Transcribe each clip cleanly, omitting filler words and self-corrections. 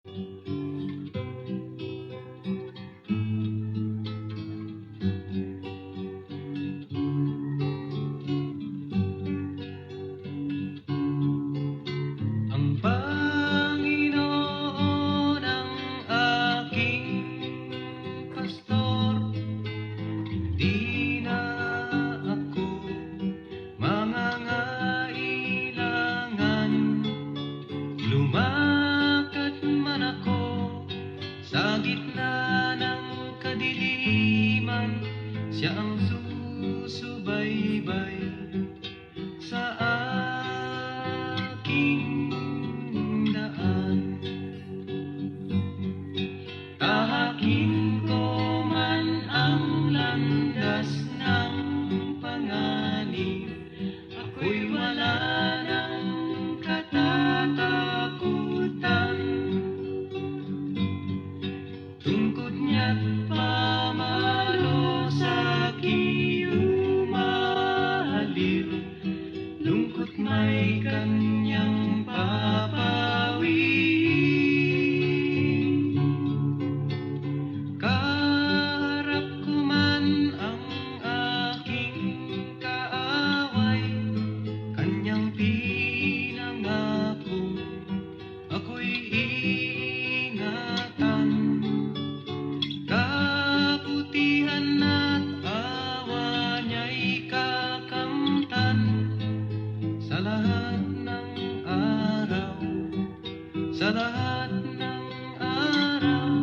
Ang Panginoon ang aking pastor, di na ako mangangailangan. Lumakad man ako sa gitna ng kadiliman, siya ang susubaybay sa aking daan. Tahakin ko man ang landas ng panganib, ako'y wala ng katatakutan. Tungkod niya't pamalo sa umahaliw, lungkot may kanyang papawin. Kaharap ko man ang aking kaaway, kanyang pinangako ako'y iingatan. Kabutihan at awa niya'y kakamtan sa lahat ng araw, sa lahat ng araw.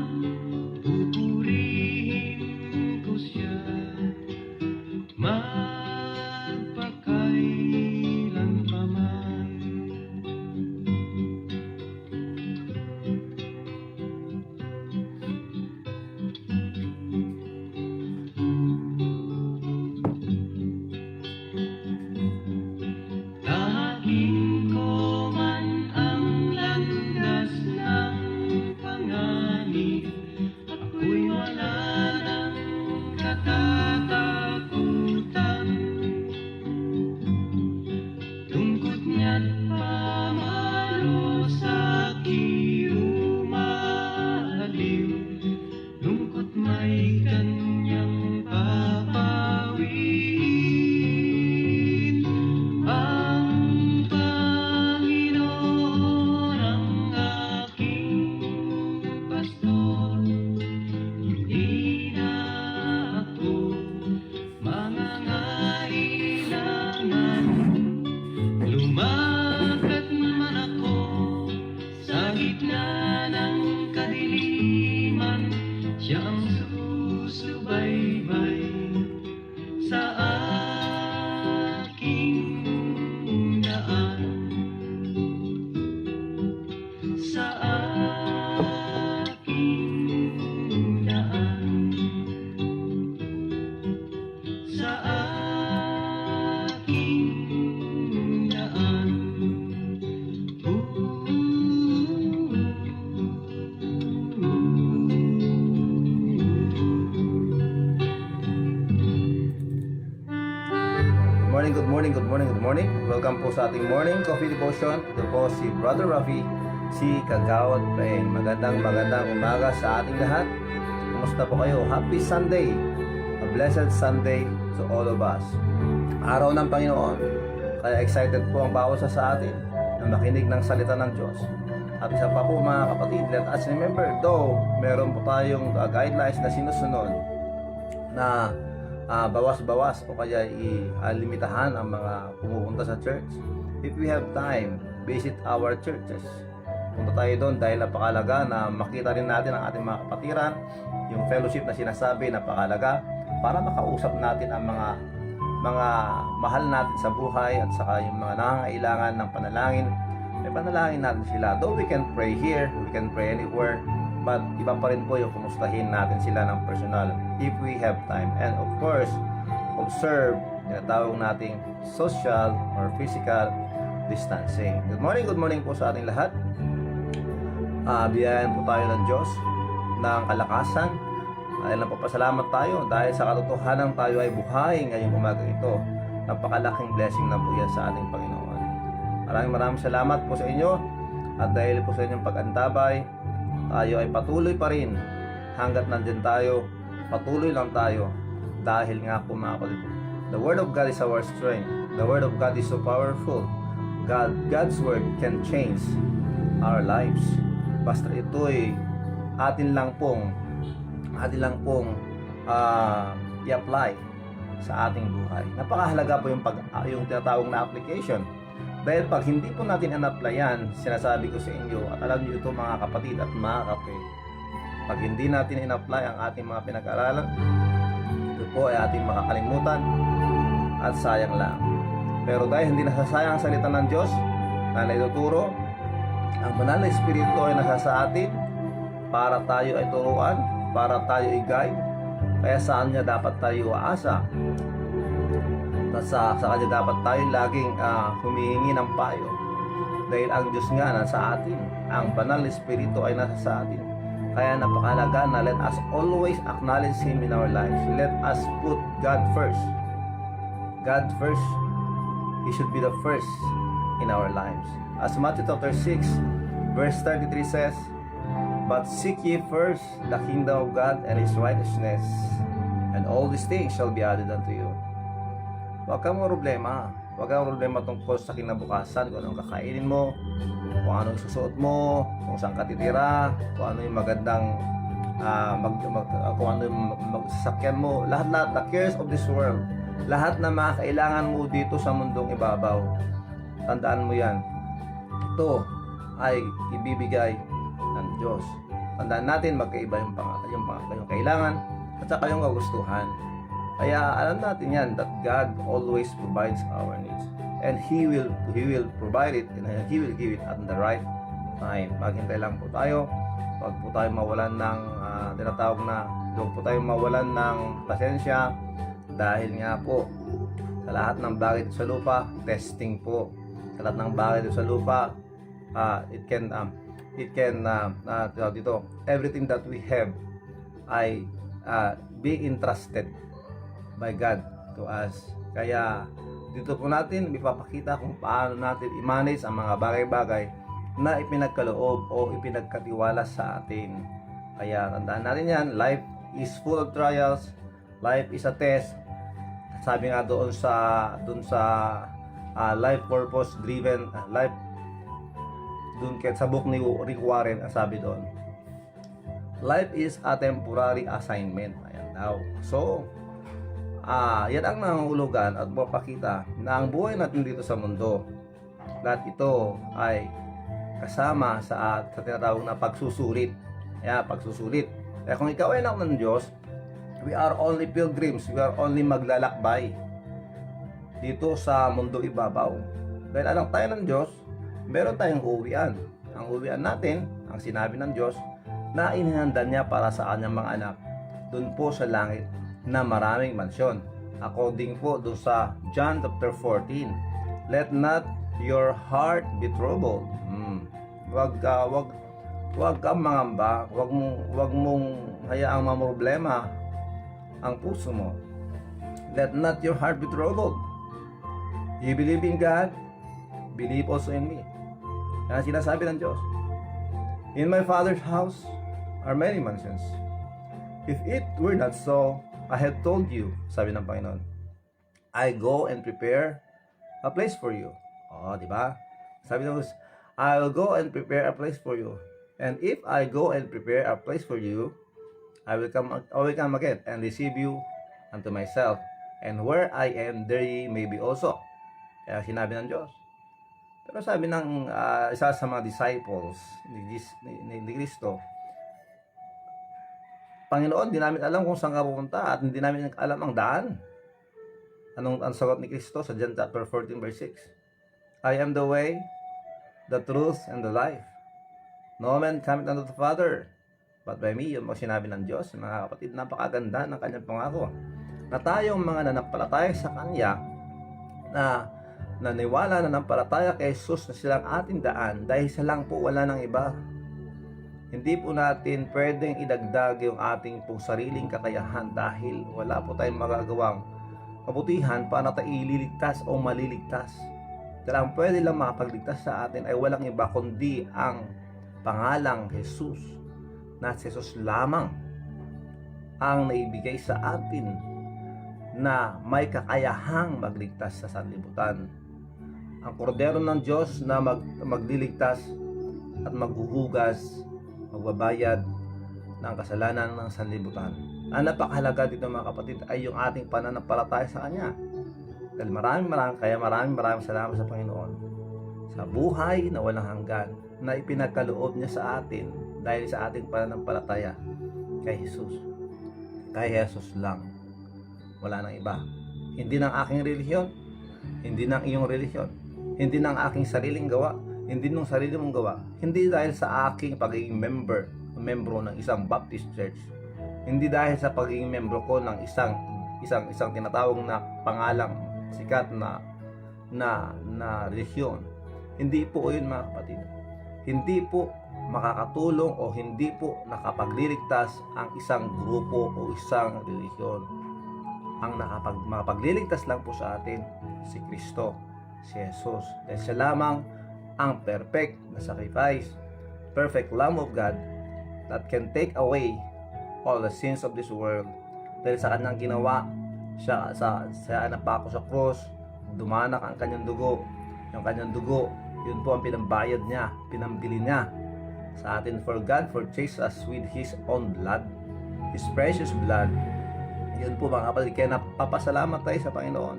Pupurihin ko siya magpakailan pa man. Tahakin ko man ang landas ng panganib, ako'y wala ng katatakutan. Tungkod niya't pamalo sa umahaliw, lungkot may kanyang papawin. Ang Panginoon ang aking pastor, hindi na ako mangangailangan. Lumakad man ako sa gitna ng kadiliman, siya ang susubaybay sa aking daan, sa aking daan, sa aking daan. Good morning, good morning, good morning, good morning. Welcome po sa ating morning coffee devotion. Ito po si Brother Rafi, si Kagawad Paeng. Magandang umaga sa ating lahat. Kumusta po kayo? Happy Sunday! A blessed Sunday to all of us. Araw ng Panginoon. Kaya excited po ang bawat sa atin na makinig ng salita ng Diyos. At isa pa po mga kapatid, let us remember, though meron po tayong guidelines na sinusunod na bawas-bawas o kaya limitahan ang mga pumupunta sa church. If we have time, visit our churches. Punta tayo doon dahil napakalaga na makita rin natin ang ating mga kapatiran, yung fellowship na sinasabi, napakalaga para makausap natin ang mga mahal natin sa buhay at saka yung mga nangangailangan ng panalangin. May panalangin natin sila. Though we can pray here, we can pray anywhere, but iba pa rin po yung kumustahin natin sila ng personal if we have time. And of course, observe, tinatawag nating social or physical distancing. Good morning po sa ating lahat. Biyayan po tayo ng Diyos ng kalakasan. Dahil napapasalamat tayo dahil sa katotohanan tayo ay buhay ngayong umaga ito. Napakalaking blessing na po yan sa ating Panginoon. Maraming salamat po sa inyo at dahil po sa inyong pag-antabay, tayo ay patuloy pa rin. Hanggat nandyan tayo, patuloy lang tayo. Dahil nga po mga kapatid, the Word of God is our strength. The Word of God is so powerful. God's Word can change our lives. Basta ito ay atin lang pong i-apply sa ating buhay. Napakahalaga po yung tinatawag na application. Dahil pag hindi po natin in-applyan, sinasabi ko sa inyo, at alam niyo ito mga kapatid at mga kape, pag hindi natin in-apply ang ating mga pinag-aralan, ito po ay ating makakalimutan at sayang lang. Pero dahil hindi nasasayang ang salita ng Diyos na naituturo, ang banal na Espiritu ay nasa sa atin para tayo ay turuan, para tayo ay guide. Kaya saan niya dapat tayo aasa? Sa kanya dapat tayo laging humihingi ng payo. Dahil ang Diyos nga nasa atin, ang banal na Espiritu ay nasa sa atin. Kaya napakalaga na let us always acknowledge Him in our lives. Let us put God first. God first. He should be the first in our lives. As Matthew chapter 6 verse 33 says, "But seek ye first the kingdom of God and His righteousness, and all these things shall be added unto you." Huwag kang problema. Huwag kang problema tungkol sa kinabukasan, kung anong kakainin mo, kung anong susuot mo, kung saan ka titira, kung ano yung magandang kung ano yung magsasakyan mo. Lahat-lahat, the cares of this world, lahat na mga kailangan mo dito sa mundong ibabaw, tandaan mo yan, ito ay ibibigay ng Diyos. Tandaan natin, magkaiba yung kailangan at saka yung kagustuhan. Kaya alam natin yan, that God always provides our needs, and He will provide it, and He will give it at the right time. Maghintay lang po tayo. Huwag po tayo mawalan ng tinatawag na, huwag po tayo mawalan ng pasensya, dahil nga po sa lahat ng bagay sa lupa, testing po. Sa lahat ng bagay sa lupa, everything that we have ay being entrusted by God to us. Kaya dito po natin ipapakita kung paano natin i-manage ang mga bagay-bagay na ipinagkaloob o ipinagkatiwala sa atin. Kaya tandaan natin yan, life is full of trials, life is a test. Sabi nga doon sa life purpose driven life, doon sa book ni Rick Warren, ang sabi doon, life is a temporary assignment. Ayan daw. So yan ang nangungulugan at mapakita na ang buhay natin dito sa mundo, lahat ito ay kasama sa tinatawag na pagsusulit. Pagsusulit. Kaya kung ikaw ay anak ng Diyos, we are only pilgrims, we are only maglalakbay dito sa mundo ibabaw. Dahil anak tayo ng Diyos, meron tayong uwian. Ang uwian natin, ang sinabi ng Diyos, na inihanda niya para sa kanyang mga anak doon po sa langit na maraming mansyon. According po doon sa John chapter 14, let not your heart be troubled. Wag kang mangamba, wag mong hayaang mamroblema ang puso mo. Let not your heart be troubled. You believe in God, believe also in me. Yan ang sinasabi ng Diyos. In my Father's house are many mansions. If it were not so, I have told you, sabi ng Panginoon, I go and prepare a place for you. Di ba? Sabi ng Diyos, I will go and prepare a place for you. And if I go and prepare a place for you, I will come again and receive you unto myself. And where I am, there ye may be also. Kaya sinabi ng Diyos. Pero sabi ng isa sa mga disciples ni Kristo, Panginoon, di namin alam kung saan ka pupunta at hindi namin alam ang daan. Ang sagot ni Kristo sa John chapter 14 verse 6? I am the way, the truth, and the life. No man cometh unto the Father but by me. Yun mo sinabi ng Diyos. Mga kapatid, napakaganda ng kanyang pangako na tayong mga nanampalataya sa Kanya, na naniwala na nanampalataya kay Jesus na silang ating daan, dahil sa lang po, wala nang iba. Hindi po natin pwedeng idagdag yung ating pong sariling kakayahan, dahil wala po tayong magagawang kabutihan para tayo ililigtas o maliligtas. Dahil ang pwede lang makapagligtas sa atin ay walang iba kundi ang pangalang Jesus. na si Jesus lamang ang naibigay sa atin na may kakayahang magligtas sa sanlibutan. Ang kordero ng Diyos na magliligtas at maghuhugas, magbabayad ng kasalanan ng sanlibutan. Ang napakahalaga dito mga kapatid ay yung ating pananampalataya sa Kanya. Dahil maraming salamat sa Panginoon sa buhay na walang hanggan na ipinagkaloob niya sa atin dahil sa ating pananampalataya kay Jesus. Kay Jesus lang. Wala nang iba. Hindi ng aking relihiyon, hindi ng iyong relihiyon, hindi ng aking sariling gawa, hindi ng sarili mong gawa, hindi dahil sa aking pagiging membro ng isang Baptist church, hindi dahil sa pagiging membro ko ng isang tinatawag na pangalang sikat na relihiyon. Hindi po yun mga kapatid. Hindi po makakatulong o hindi po nakapagliligtas ang isang grupo o isang relihiyon. Ang makapagliligtas lang po sa atin si Kristo, si Jesus. Dahil siya lamang ang perfect na sacrifice, perfect Lamb of God that can take away all the sins of this world. Dahil sa kanyang ginawa, siya napako sa cross, dumanak ang kanyang dugo. Yung kanyang dugo, yun po ang pinambayad niya, pinambili niya sa atin. For God purchased us with His own blood, His precious blood. Yun po mga kapatid, kaya napapasalamat tayo sa Panginoon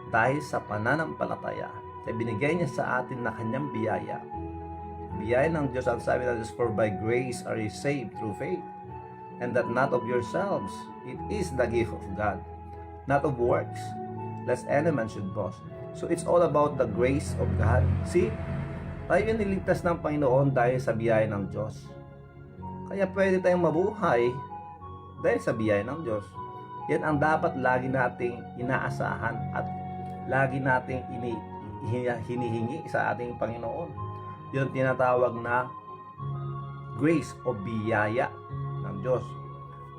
dahil sa pananampalataya na binigay niya sa atin na kanyang biyaya. Biyaya ng Diyos, ang sabi ng Diyos, for by grace are you saved through faith, and that not of yourselves, it is the gift of God, not of works, lest any man should boast. So it's all about the grace of God. See, tayo yung niligtas ng Panginoon dahil sa biyaya ng Diyos. Kaya pwede tayong mabuhay dahil sa biyaya ng Diyos. Yan ang dapat lagi nating inaasahan at lagi nating hinihingi sa ating Panginoon. Yung tinatawag na grace o biyaya ng Diyos.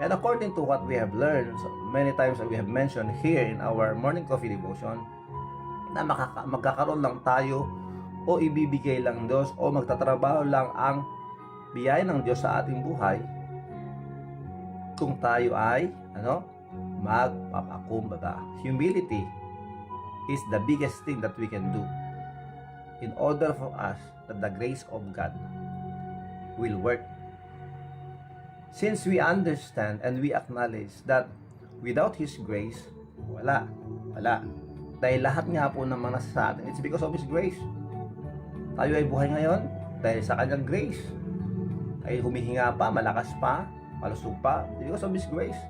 And according to what we have learned, so many times that we have mentioned here in our morning coffee devotion, na magkakaroon lang tayo o ibibigay lang Diyos o magtatrabaho lang ang biyaya ng Diyos sa ating buhay kung tayo ay magpapakumbaba. Humility is the biggest thing that we can do in order for us that the grace of God will work. Since we understand and we acknowledge that without His grace, wala. Dahil lahat nga po ng mga nasa sa atin, it's because of His grace. Tayo ay buhay ngayon dahil sa Kanyang grace. Tayo humihinga pa, malakas pa, malusog pa, because of His grace.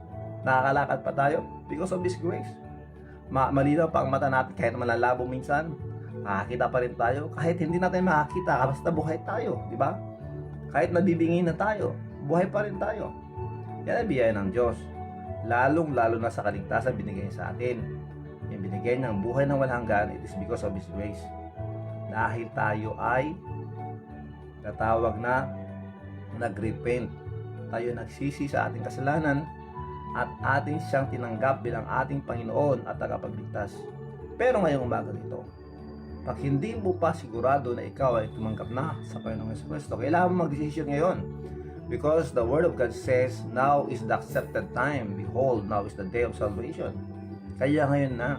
Nakakalakad pa tayo because of His grace. Malinaw pa ang mata natin kahit malalabo minsan, makakita pa rin tayo. Kahit hindi natin makakita, basta buhay tayo, di ba? Kahit nabibingin na tayo, buhay pa rin tayo. Yan ang biyaya ng Diyos. Lalong-lalo na sa kaligtasan binigay sa atin. Yung binigay ng buhay ng walang hanggan, it is because of His grace. Dahil tayo ay natawag na nag-repent. Tayo nagsisi sa ating kasalanan at ating siyang tinanggap bilang ating Panginoon at tagapagligtas. Pero ngayong umaga nito, pag hindi mo pa sigurado na ikaw ay tumanggap na sa Panginoong Jesucristo, kailangan mo mag-desisyon ngayon. Because the Word of God says, now is the accepted time. Behold, now is the day of salvation. Kaya ngayon na.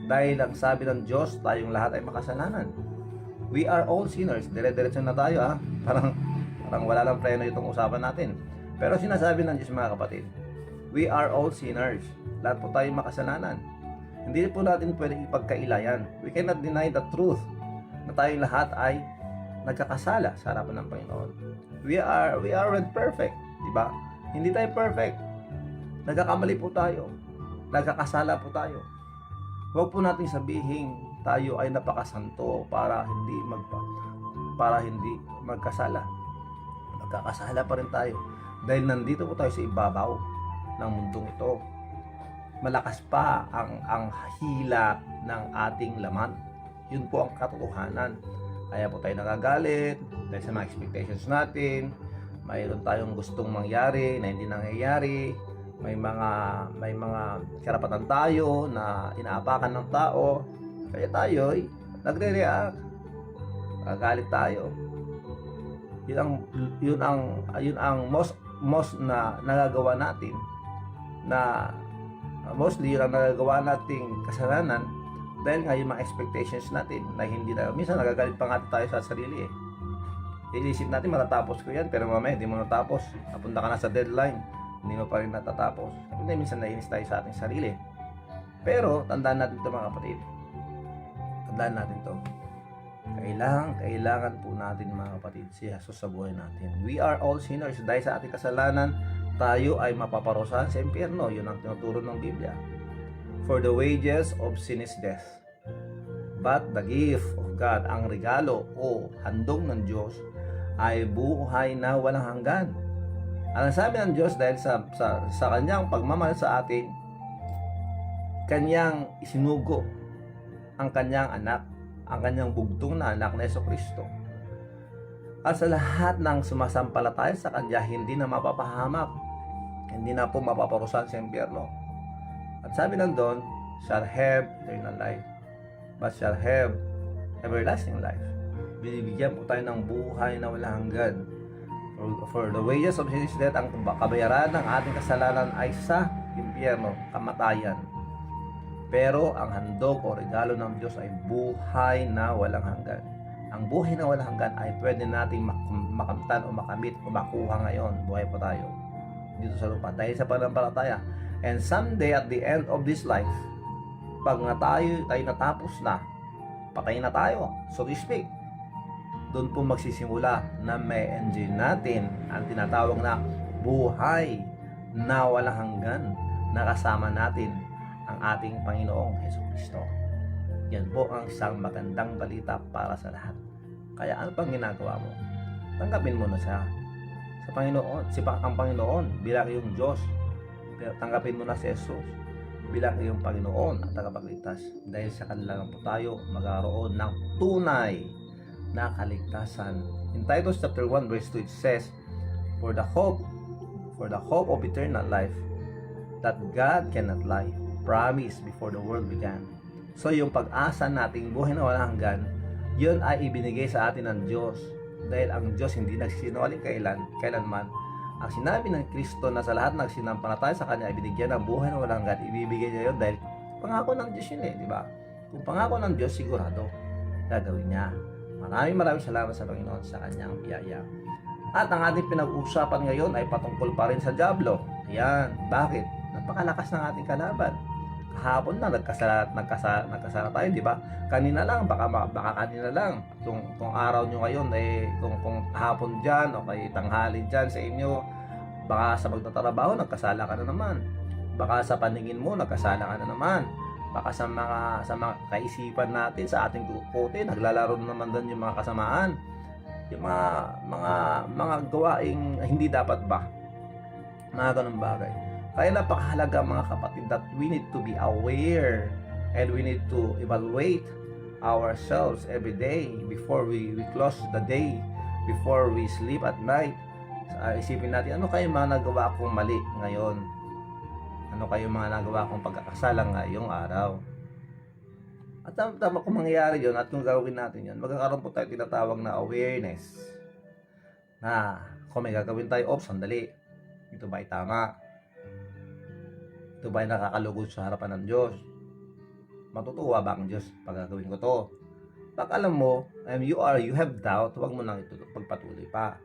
Dahil ang sabi ng Diyos, tayong lahat ay makasalanan. We are all sinners. Dire-diretso na tayo Parang wala lang preno itong usapan natin. Pero sinasabi ng Diyos mga kapatid, we are all sinners. Lahat po tayo makasalanan. Hindi po natin pwedeng ipagkailayan. We cannot deny the truth na tayong lahat ay nagkakasala sa harapan ng Panginoon. We aren't perfect, di ba? Hindi tayo perfect. Nagkakamali po tayo. Nagkakasala po tayo. Huwag po nating sabihin tayo ay napakasanto para hindi magkasala. Magkakasala pa rin tayo dahil nandito po tayo sa ibabaw ng mundong ito. Malakas pa ang hila ng ating laman. Yun po ang katotohanan. Kaya po tayo nagagalit dahil sa mga expectations natin. Mayroon tayong gustong mangyari na hindi nangyayari. May mga karapatan tayo na inaapakan ng tao. Kaya tayo ay nagre-react. Nagagalit tayo. Yun ang most na nagagawa natin, na mostly yun ang nagagawa nating kasalanan dahil nga yung mga expectations natin na hindi na, minsan nagagalit pa nga tayo sa sarili eh. Iisip natin matatapos ko yan, pero mamaya hindi mo natapos, napunta ka na sa deadline, hindi mo pa rin natatapos. Hindi, minsan nainis tayo sa ating sarili. Pero tandaan natin ito mga kapatid, tandaan natin ito, kailangan po natin mga kapatid si Jesus sa buhay natin. We are all sinners. Dahil sa ating kasalanan, tayo ay mapaparusahan sa impyerno. Yun ang tinuturo ng Biblia. For the wages of sin is death, but the gift of God, ang regalo o handog ng Diyos, ay buhay na walang hanggan. Ang sabi ng Diyos, dahil sa kanyang pagmamahal sa atin, kanyang isinugo ang kanyang anak, ang kanyang bugtong na anak na Jesucristo. At sa lahat ng sumasampalataya sa kanya, hindi na mapapahamak, hindi na po mapaparusahan sa impyerno. At sabi nandun, shall have eternal life, but shall have everlasting life. Binibigyan po tayo ng buhay na walang hanggan. For the wages of sin is death, ang kabayaran ng ating kasalanan ay sa impyerno, kamatayan. Pero ang handog o regalo ng Diyos ay buhay na walang hanggan. Ang buhay na walang hanggan ay pwede nating makamtan o makamit o makuha ngayon. Buhay pa tayo dito sa lupa dahil sa pananampalataya. And someday at the end of this life, pag tayo natapos na, patay na tayo, so to speak, doon po magsisimula na may enjoy natin ang tinatawag na buhay na walang hanggan, na kasama natin ang ating Panginoong Jesucristo. Yan po ang isang magandang balita para sa lahat. Kaya ano pang ginagawa mo? Tanggapin mo na siya sa Panginoon, ang Panginoon bilang iyong Diyos. Tanggapin mo na si Jesus bilang iyong Panginoon at tagapagligtas. Dahil sa kanila lang po tayo magkaroon ng tunay na kaligtasan. In Titus chapter 1 verse 2 it says, For the hope of eternal life, that God cannot lie, promise before the world began. So yung pag-asa nating buhay na walang hanggan, yun ay ibinigay sa atin ng Diyos. Dahil ang Diyos hindi nagsisinungaling kailanman. Ang sinabi ng Kristo na sa lahat ng sinampalataya sa Kanya ay binigyan ng buhay na walang hanggan, ibibigay niya yun dahil pangako ng Diyos yun di ba? Kung pangako ng Diyos, sigurado gagawin niya. Maraming salamat sa Panginoon sa Kanyang biyaya. At ang ating pinag-uusapan ngayon ay patungkol pa rin sa dyablo. Yan, bakit? Napakalakas ng ating kalaban. Kahapon na nagkasala tayo, di ba? Kanina lang, baka kanina lang. Kung araw nyo ngayon, kung hapon dyan o kay tanghali dyan sa inyo, baka sa pagtatrabaho, nagkasala ka na naman. Baka sa paningin mo, nagkasala ka na naman. Baka sa mga kaisipan natin, sa ating kote, naglalaro na naman doon yung mga kasamaan. Yung mga gawaing hindi dapat ba? Mga ganun bagay. Kaya napakahalaga mga kapatid that we need to be aware and we need to evaluate ourselves every day before we close the day, before we sleep at night. Isipin natin, ano kayo mga nagawa kong mali ngayon? Ano kayo mga nagawa kong pagkakasala ngayong araw? At tama kung mangyayari yun at kung gawin natin yun, magkakaroon po tayo tinatawag na awareness. Na kung may gagawin tayo, sandali. Ito ba ay tama? Ito ba ay nakakalugod sa harapan ng Diyos? Matutuwa ba ang Diyos pag gagawin ko to? Pag alam mo, you have doubt, huwag mo nang ito pagpatuloy pa.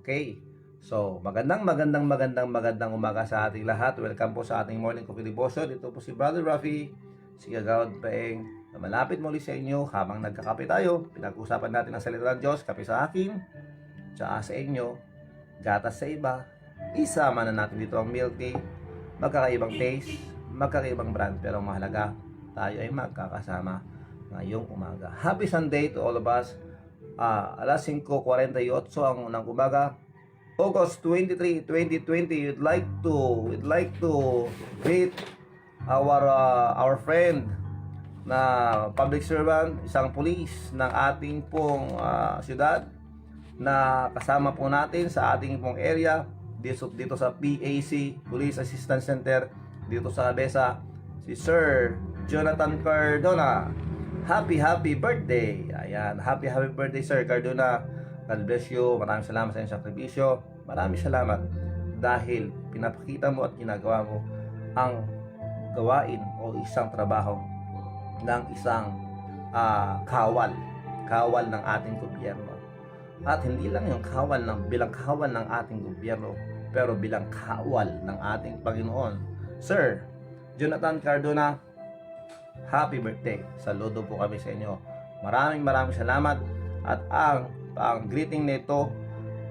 Okay? So, magandang umaga sa ating lahat. Welcome po sa ating morning coffee devotion. Ito po si Brother Rafi, si Kagawad Paeng, na malapit muli sa inyo habang nagkakape tayo. Pinag-usapan natin ang salita ng Diyos, kape sa akin, tsaka sa inyo, gatas sa iba. Isama na natin dito ang milk tea. Magkakaibang taste, magkakaibang brand, pero mahalaga tayo ay magkakasama ngayong umaga. Happy Sunday to all of us. Alas 5:48 ang unang umaga, August 23, 2020. We'd like to greet our friend na public servant, isang pulis ng ating pong syudad na kasama po natin sa ating pong area dito sa PAC, Police Assistance Center dito sa Abesa, si Sir Jonathan Cardona. Happy birthday. Ayan, happy birthday Sir Cardona. God bless you. Maraming salamat sa iyong sakripisyo. Maraming salamat dahil pinapakita mo at ginagawa mo ang gawain o isang trabaho ng isang kawal ng ating gobyerno. At hindi lang yung bilang kawal ng ating gobyerno, pero bilang kawal ng ating Panginoon. Sir Jonathan Cardona, happy birthday. Saludo po kami sa inyo. Maraming salamat. At ang greeting nito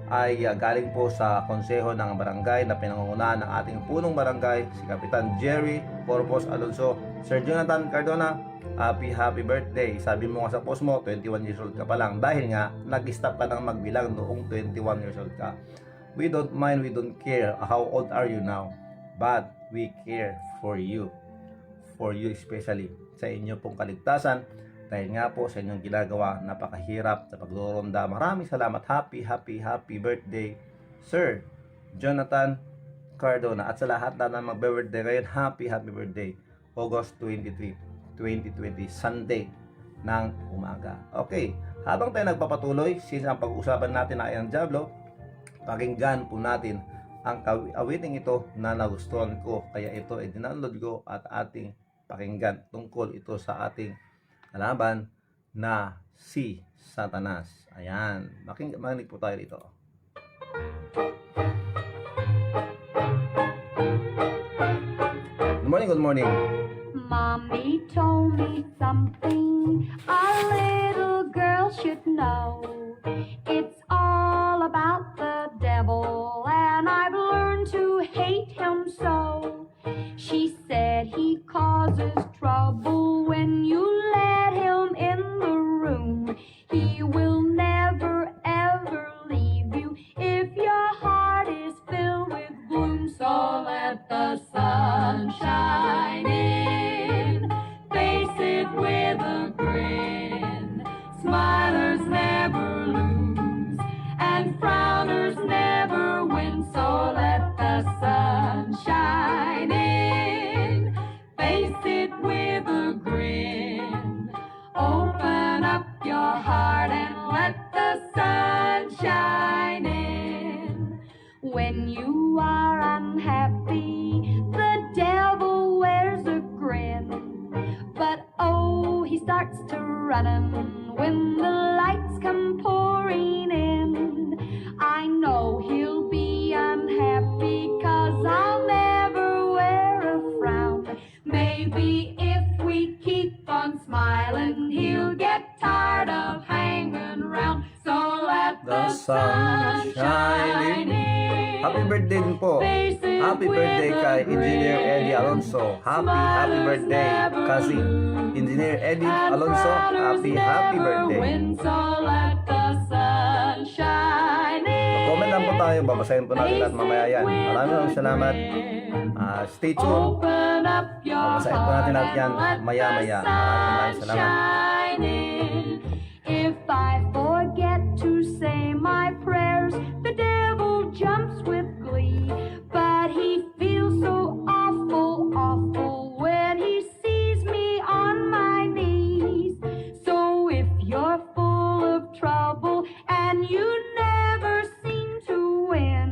ay galing po sa konseho ng barangay na pinangungunahan ng ating punong barangay, si Kapitan Jerry Corpus Alonso. Sir Jonathan Cardona, happy birthday. Sabi mo nga sa post mo, 21 years old ka pa lang dahil nga nag-stop ka nang magbilang noong 21 years old ka. We don't mind, we don't care how old are you now, but we care for you especially sa inyo pong kaligtasan. Dahil nga po sa inyong ginagawa, napakahirap sa pagdoronda. Maraming salamat. Happy birthday, Sir Jonathan Cardona. At sa lahat na magbe-birthday ngayon, happy birthday. August 23, 2020, Sunday ng umaga. Okay, habang tayo nagpapatuloy, since ang pag-uusapan natin ay ang Diablo, pakinggan po natin ang awiting ito na nagustuhan ko. Kaya ito ay dindownload ko at ating pakinggan. Tungkol ito sa ating kalaban na si Satanas. Ayan, makinig po tayo dito. Good morning. Mommy told me something a little girl should know. It's all about the devil, and I've learned to hate him so. She said he causes trouble when you let him in the room. He will never ever leave you if your heart is filled with gloom. So let the sun shine in, face it with a grin. Smilers never lose, and frowners never win. So let the sun shine in, face it with a grin. Open up your heart and let the sun shine in. When you are unhappy, the devil wears a grin. But oh, he starts to running when the lights come pouring in. I know he'll be unhappy 'cause I'll never wear a frown. Maybe if we keep on smiling, he'll get tired of hanging around. So let the sun shine in. Happy birthday din po. Happy birthday kay Engineer Eddie Alonso. Happy birthday kasi Engineer Eddie Alonso. Happy birthday. So let the sun shine in. Comment lang po tayo, babasahin po natin lahat mamaya yan. Maraming salamat. Stay tuned. Babasahin po natin lahat yan maya-maya. Maraming salamat. If I forget to say my prayers, the devil jumps with glee. But he feels so awful when he sees me on my knees. So if you're full of trouble and you never seem to win,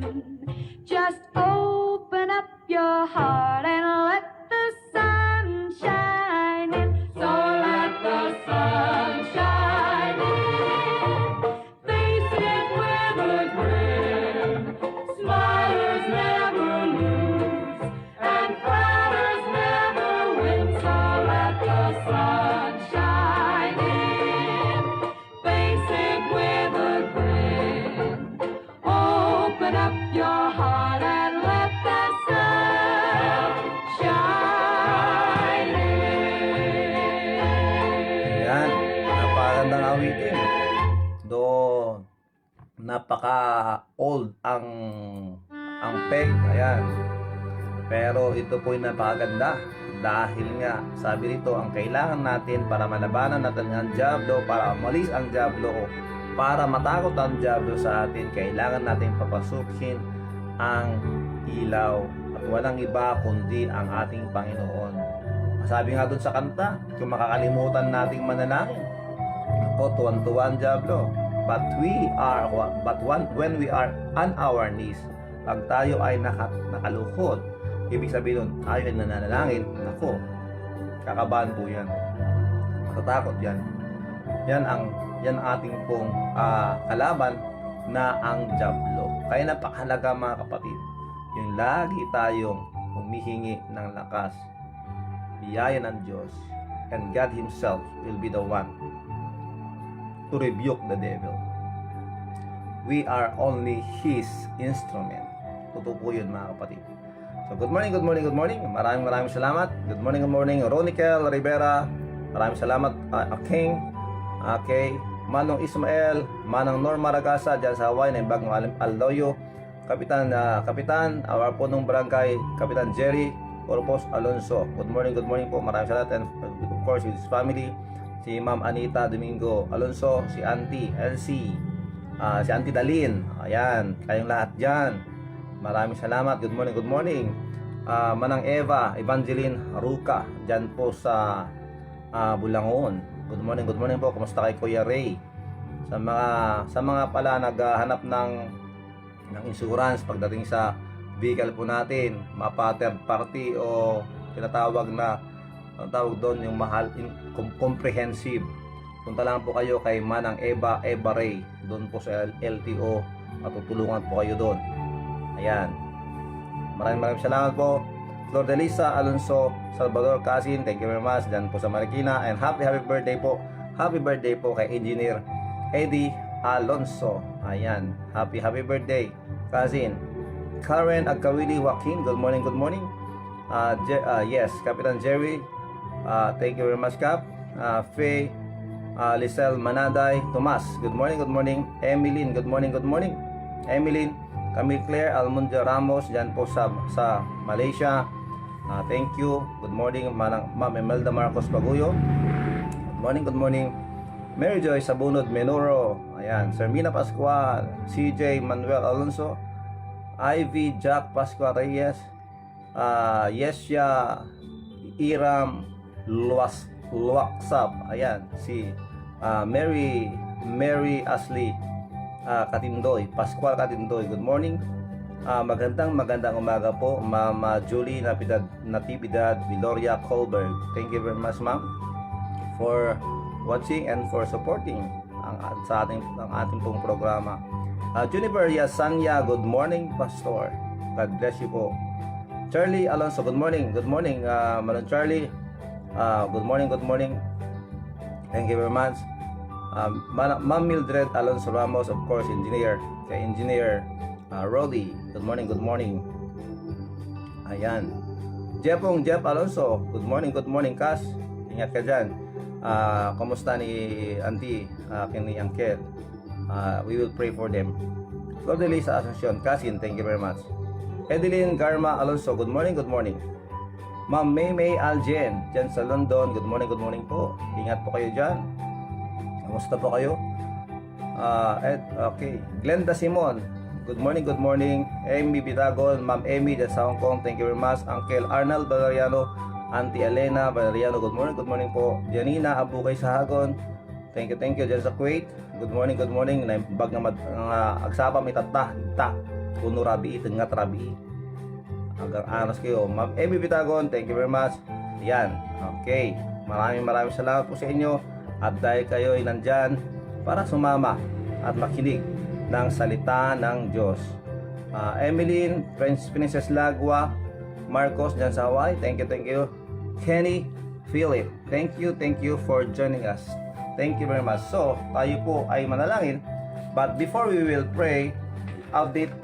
just open up your heart and let the sun shine in. So let the sun shine in, face it with a grin. Smilers never lose, and frowners never win. So let the sun shine in, face it with a grin. Open up your heart and let the sun shine in. Ayan, napakagandang awitin. Napaka-old ang peg. Ayan. Pero ito po yung napakaganda dahil nga sabi rito ang kailangan natin para malabanan natin ang Diablo, para umalis ang Diablo o para matakot ang Diablo sa atin, kailangan natin papasukin ang ilaw at walang iba kundi ang ating Panginoon. Sabi nga dun sa kanta, kung makakalimutan nating manalangin, ako tuwan-tuwa ang Diablo. when we are on our knees, pag tayo ay nakaluhod, ibig sabihin nun, tayo ay nananalangin, nako, kakabahan po yan. Matatakot yan. Yan ating pong kalaban na ang diablo. Kaya napakahalaga mga kapatid, yung lagi tayong humihingi ng lakas, biyaya ng Diyos, and God Himself will be the one to rebuke the devil. We are only His instrument. Totoo po yun mga kapatid. So good morning. Maraming salamat. Good morning. Ronikel Rivera. Maraming salamat. King. Okay. Manong Ismael. Manang Norma Ragasa dyan sa Hawaii na Bagong Aldoyo. Kapitan, our punong barangay, Kapitan Jerry Corpus Alonso. Good morning po. Maraming salamat. And of course with his family. Si Ma'am Anita Domingo Alonso. Si Auntie Elsie. Si Auntie Dalin. Ayan. Kayong lahat dyan. Maraming salamat. Good morning. Manang Eva Evangeline Ruca dyan po sa Bulangon. Good morning po. Kumusta kay Kuya Ray? Sa mga pala naghahanap ng insurance pagdating sa vehicle po natin, mapa third party o tinatawag na ang tawag doon yung mahal comprehensive. Punta lang po kayo kay Manang Eva Ray doon po sa LTO. Matutulungan po kayo doon. Ayan. Maraming salamat po. Flor de Lisa Alonso Salvador Casin, thank you very much dyan po sa Marikina. And happy birthday po. Happy birthday po kay Engineer Eddie Alonso. Ayan. Happy birthday Casin. Karen Agkawili Joaquin, good morning. Yes, Kapitan Jerry, thank you very much Kap. Faye Lisel Manaday Tomas, good morning. Emeline, good morning. Emeline Camille Claire Almundia Ramos dyan po sa Malaysia. Thank you. Good morning Ma'am Imelda Marcos Baguyo. Good morning. Mary Joy Sabunod Menoro. Ayan. Sermina Pascual. CJ Manuel Alonso. Ivy Jack Pascual Reyes. Yesya Iram Luaksab. Ayan. Si Mary Ashley Katindoy, Pascual Katindoy, good morning. Magandang umaga po, Mama Julie Natividad Viloria Colbert. Thank you very much, ma'am, for watching and for supporting ang ating pong programa. Juniper Yasanya, good morning, Pastor. God bless you po. Charlie Alonso, good morning. Malon Charlie, good morning. Thank you very much. Ma'am Mildred Alonso Ramos, of course, engineer. Kay Engineer Rolly, good morning. Ayan. Jeff Alonso, good morning, Kas. Ingat ka dyan. Kumusta ni Auntie, ni Uncle? We will pray for them. Lord Elisa Asuncion, Kasin, thank you very much. Edeline Garma Alonso, good morning. Ma'am May Aljen, dyan sa London, good morning po. Ingat po kayo dyan. Kumusta po kayo? Okay. Glenda Simon, good morning. Amy Bidagon, Ma'am Amy dyan sa Hong Kong, thank you very much. Uncle Arnold Valeriano, Auntie Elena Valeriano, good morning po. Janina Abukay Sahagon, thank you dyan sa Kuwait, good morning. Bag na agsapa may ta kuno rabi tengat rabi agang anas kayo. Ma'am Amy Bidagon, thank you very much. Yan, okay. Maraming salamat po sa inyo. At dahil kayo ay nandyan para sumama at makinig ng salita ng Diyos. Emeline, Princess Lagwa, Marcos dyan sa Hawaii, thank you. Kenny Philip, thank you for joining us. Thank you very much. So, tayo po ay manalangin. But before we will pray, update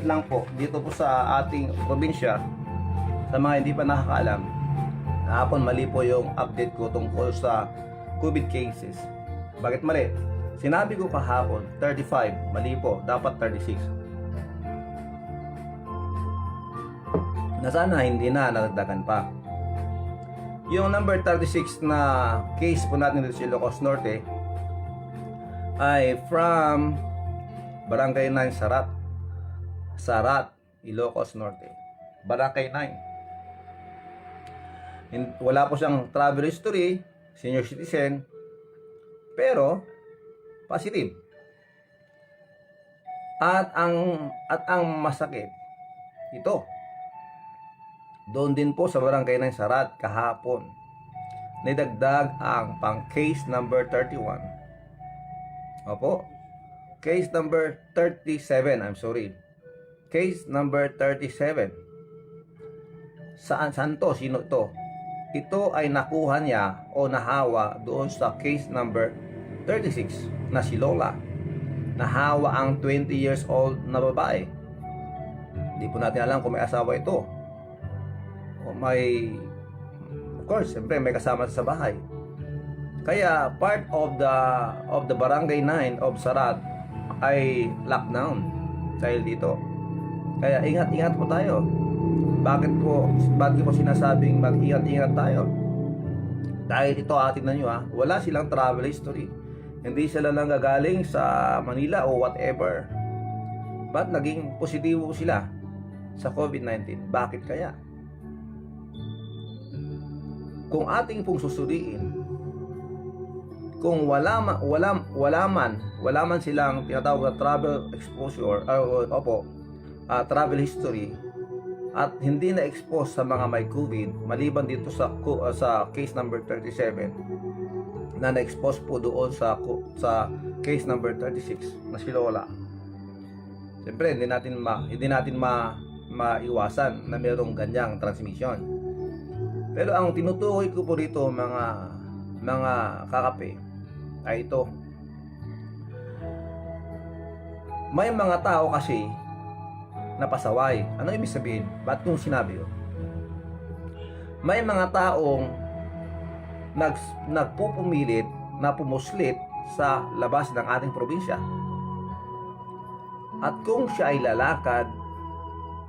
lang po dito po sa ating probinsya. Sa mga hindi pa nakakaalam, kahapon mali po yung update ko tungkol sa COVID cases. Bakit mali? Sinabi ko kahapon 35, mali po, dapat 36. Na sana hindi na nadagdagan pa. Yung number 36 na case po natin dito sa Ilocos Norte ay from Barangay 9 Sarat, Ilocos Norte. Barangay 9. Wala po siyang travel history, senior citizen, pero positive. At ang masakit, ito, doon din po sa barangay ng Sarat kahapon, nidagdag ang pang case number 31. Opo, case number 37, I'm sorry. Case number 37. Saan to? Sino to? Ito ay nakuha niya o nahawa doon sa case number 36 na si Lola. Nahawa ang 20 years old na babae. Hindi po natin alam kung may asawa ito. O may, of course, siyempre may kasama sa bahay. Kaya part of the barangay 9 of Sarat ay lockdown dahil dito. Kaya ingat-ingat po tayo. Bakit ko sinasabing mag-ingat-ingat tayo? Dahil ito, tingnan nyo wala silang travel history. Hindi sila lang gagaling sa Manila o whatever. But naging positibo sila sa COVID-19. Bakit kaya? Kung ating pong susuriin, kung wala man silang tinatawag na travel exposure, travel history, at hindi na-expose sa mga may COVID, maliban dito sa case number 37 na na-expose po doon sa case number 36 na si Lola. Siyempre, hindi natin maiwasan na mayroong ganyang transmission. Pero ang tinutukoy ko po rito mga kakape ay ito. May mga tao kasi napasaway. Ano ibig sabihin? Ba't kung sinabi yun? May mga taong nagpupumilit na pumuslit sa labas ng ating probinsya. At kung siya ay lalakad,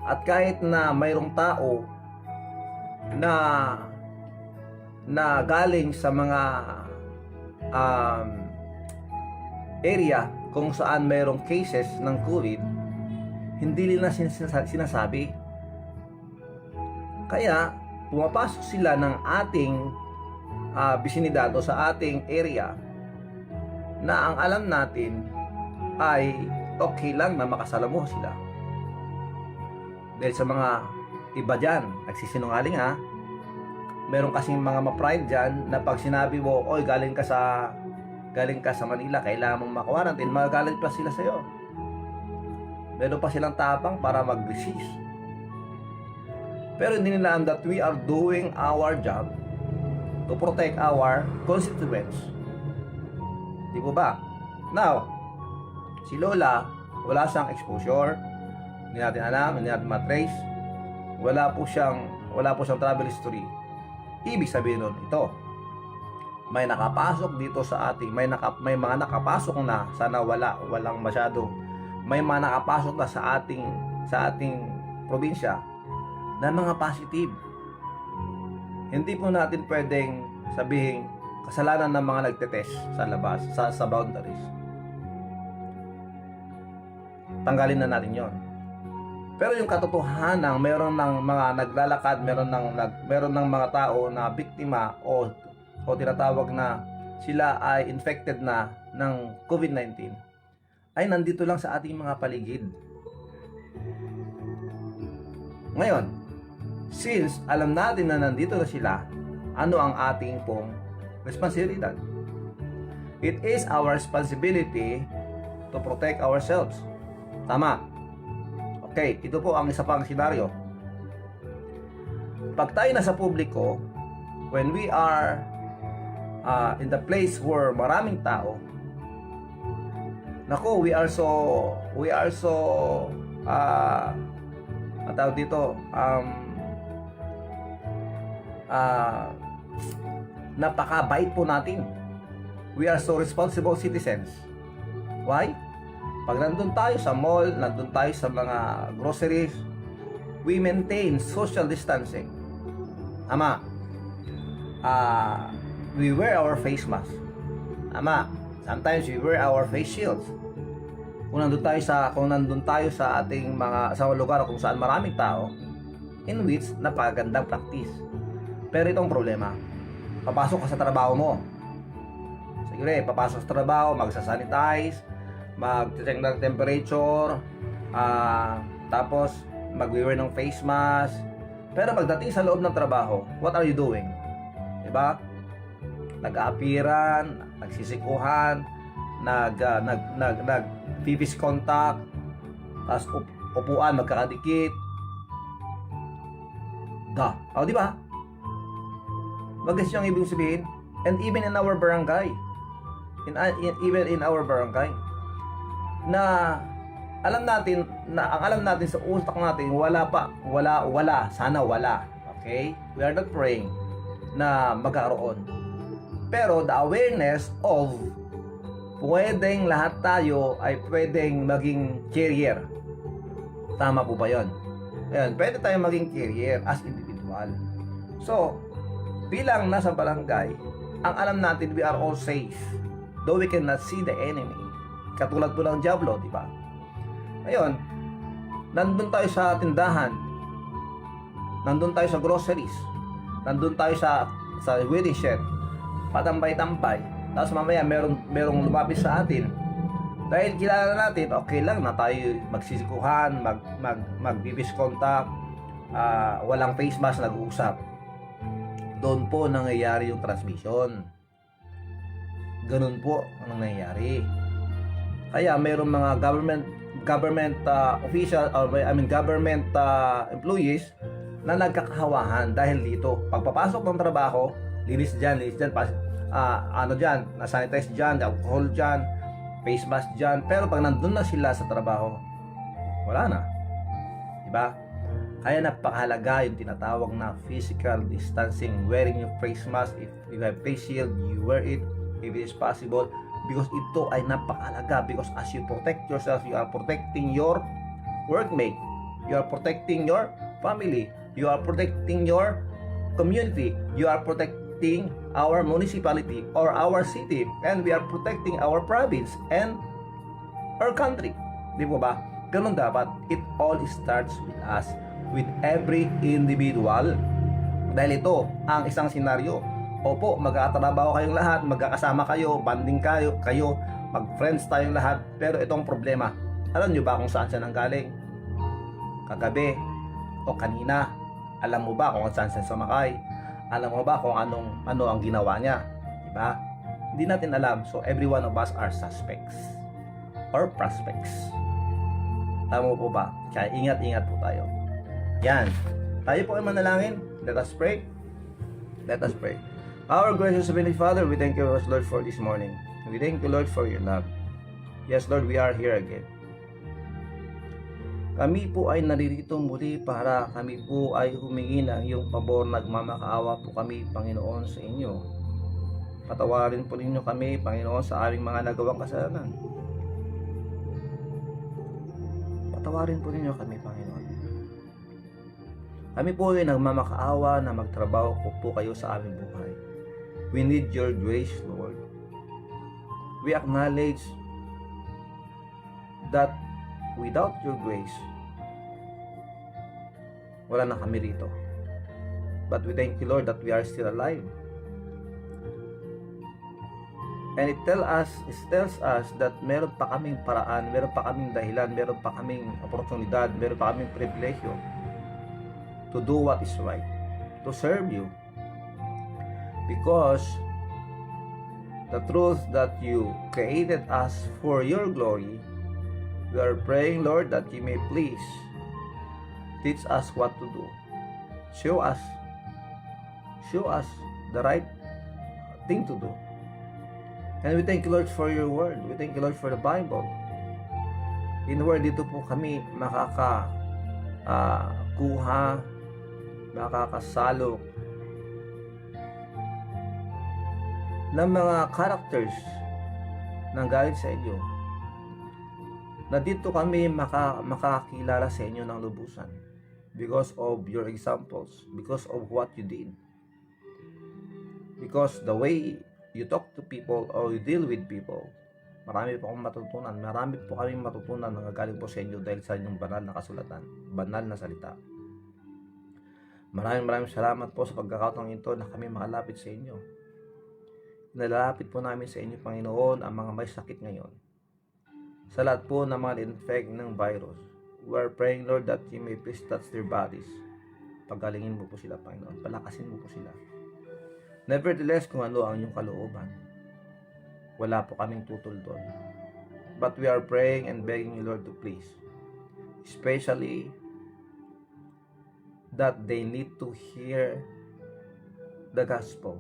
at kahit na mayroong tao na galing sa mga area kung saan mayroong cases ng COVID, hindi nila sinasabi. Kaya pumapasok sila ng ating bisinidad o sa ating area na ang alam natin ay okay lang na makasalamuha sila. Dahil sa mga iba dyan, nagsisinungaling meron kasing mga ma-pride dyan na pag sinabi mo, oy, galing ka sa Manila, kailangan mong makawarantin, magagalit pa sila sa'yo. Meron pa silang tapang para mag-resist. Pero hindi nila alam that we are doing our job to protect our constituents. Di po ba? Now, si Lola, wala siyang exposure. Hindi natin alam, hindi natin matrace. Wala po siyang travel history. Ibig sabihin nun, ito, may nakapasok dito sa ating, may mga nakapasok na, sana walang masyado. May mga nakapasok na sa ating probinsya na mga positive. Hindi po natin pwedeng sabihin kasalanan ng mga nagtetest sa labas, sa boundaries. Tanggalin na natin yon. Pero yung katotohanan, meron ng mga naglalakad, meron ng mga tao na biktima o tinatawag na sila ay infected na ng COVID-19, ay nandito lang sa ating mga paligid. Ngayon, since alam natin na nandito na sila, ano ang ating pong responsibilidad? It is our responsibility to protect ourselves. Tama. Okay, ito po ang isa pang senaryo. Pag tayo nasa publiko, when we are in the place where maraming tao, nako, we are so ang tawag dito, napakabait po natin. We are so responsible citizens. Why? Pag nandun tayo sa mall, nandun tayo sa mga groceries, we maintain social distancing. Ama, we wear our face mask. Ama, sometimes we wear our face shields. Kung nandun tayo sa ating sa lugar kung saan maraming tao, in which napakagandang practice. Pero itong problema, papasok ka sa trabaho mo. Siguro, papasok sa trabaho, magsasanitize, mag-check ng temperature, tapos mag-wear ng face mask. Pero pagdating sa loob ng trabaho, what are you doing? Diba? Nag-aapiran, nagsisikuhan, nag-fist contact, tapos upuan magkakadikit. Di ba? Magas yung ibig sabihin. And even in our barangay, even in our barangay, na ang alam natin sa utak natin, wala, sana wala. Okay? We are not praying na magkaroon. Pero the awareness of pwedeng lahat tayo ay pwedeng maging carrier. Tama po ba yun? Ayan, pwede tayong maging carrier as individual. So, bilang nasa barangay, ang alam natin, we are all safe. Though we cannot see the enemy. Katulad po ng Diablo, di ba? Ngayon, nandun tayo sa tindahan, nandun tayo sa groceries, nandun tayo sa wedding shed, patambay-tambay, tapos mamaya merong lumapit sa atin. Dahil kilala natin, okay lang na tayo magsisikuhan, mag-fist contact, walang face mask, nag-uusap. Doon po nangyayari yung transmission. Ganun po ang nangyayari. Kaya mayroong mga government official, or government employees na nagkakahawahan dahil dito. Pagpapasok ng trabaho, linis dyan, na-sanitize dyan, alcohol dyan, face mask dyan. Pero pag nandun na sila sa trabaho, wala na. Diba? Kaya napakahalaga yung tinatawag na physical distancing, wearing your face mask. If you have face shield, you wear it if it is possible, because ito ay napakahalaga, because as you protect yourself, you are protecting your workmate, you are protecting your family, you are protecting your community, you are protecting our municipality or our city, and we are protecting our province and our country. Di po ba? Ganun dapat. It all starts with us, with every individual. Dahil ito ang isang senaryo. Opo, magkakatrabaho kayong lahat, magkakasama kayo, banding kayo, mag-friends tayong lahat. Pero itong problema, alam nyo ba kung saan siya nanggaling? Kagabi o kanina, alam mo ba kung saan siya sumakay? Alam mo ba kung ano ang ginawa niya? Diba? Hindi natin alam. So every one of us are suspects or prospects. Tama po ba? Kaya ingat-ingat po tayo. Yan. Tayo po ay manalangin. Let us pray. Let us pray. Our gracious Heavenly Father, we thank you, Lord, for this morning. We thank you, Lord, for your love. Yes, Lord, we are here again. Kami po ay naririto muli para kami po ay humingi ng iyong pabor. Nagmamakaawa po kami, Panginoon, sa inyo. Patawarin po ninyo kami, Panginoon, sa aming mga nagawang kasalanan. Patawarin po ninyo kami, Panginoon. Kami po ay nagmamakaawa na magtrabaho po kayo sa aming buhay. We need your grace, Lord. We acknowledge that without your grace, wala na kami rito. But we thank you, Lord, that we are still alive. And it tells us that meron pa kaming paraan, meron pa kaming dahilan, meron pa kaming oportunidad, meron pa kaming pribilehiyo to do what is right, to serve you. Because the truth that you created us for your glory, we are praying, Lord, that you may please teach us what to do. Show us the right thing to do. And we thank you, Lord, for your word. We thank you, Lord, for the Bible. In the word, dito po kami makakakuha, makakasalok ng mga characters ng galing sa inyo, na dito kami makakilala sa inyo ng lubusan because of your examples, because of what you did, because the way you talk to people or you deal with people. Marami po akong matutunan, marami po kaming matutunan na galing po sa inyo dahil sa inyong banal na kasulatan, banal na salita. Maraming salamat po sa pagkakataong ito na kami makalapit sa inyo. Nalalapit po namin sa inyo, Panginoon, ang mga may sakit ngayon. Sa lahat po ng mga infect ng virus, we are praying, Lord, that you may please touch their bodies. Pagalingin mo po sila, Panginoon. Palakasin mo po sila. Nevertheless, kung ano ang iyong kalooban, wala po kaming tutol doon. But we are praying and begging you, Lord, to please. Especially that they need to hear the gospel,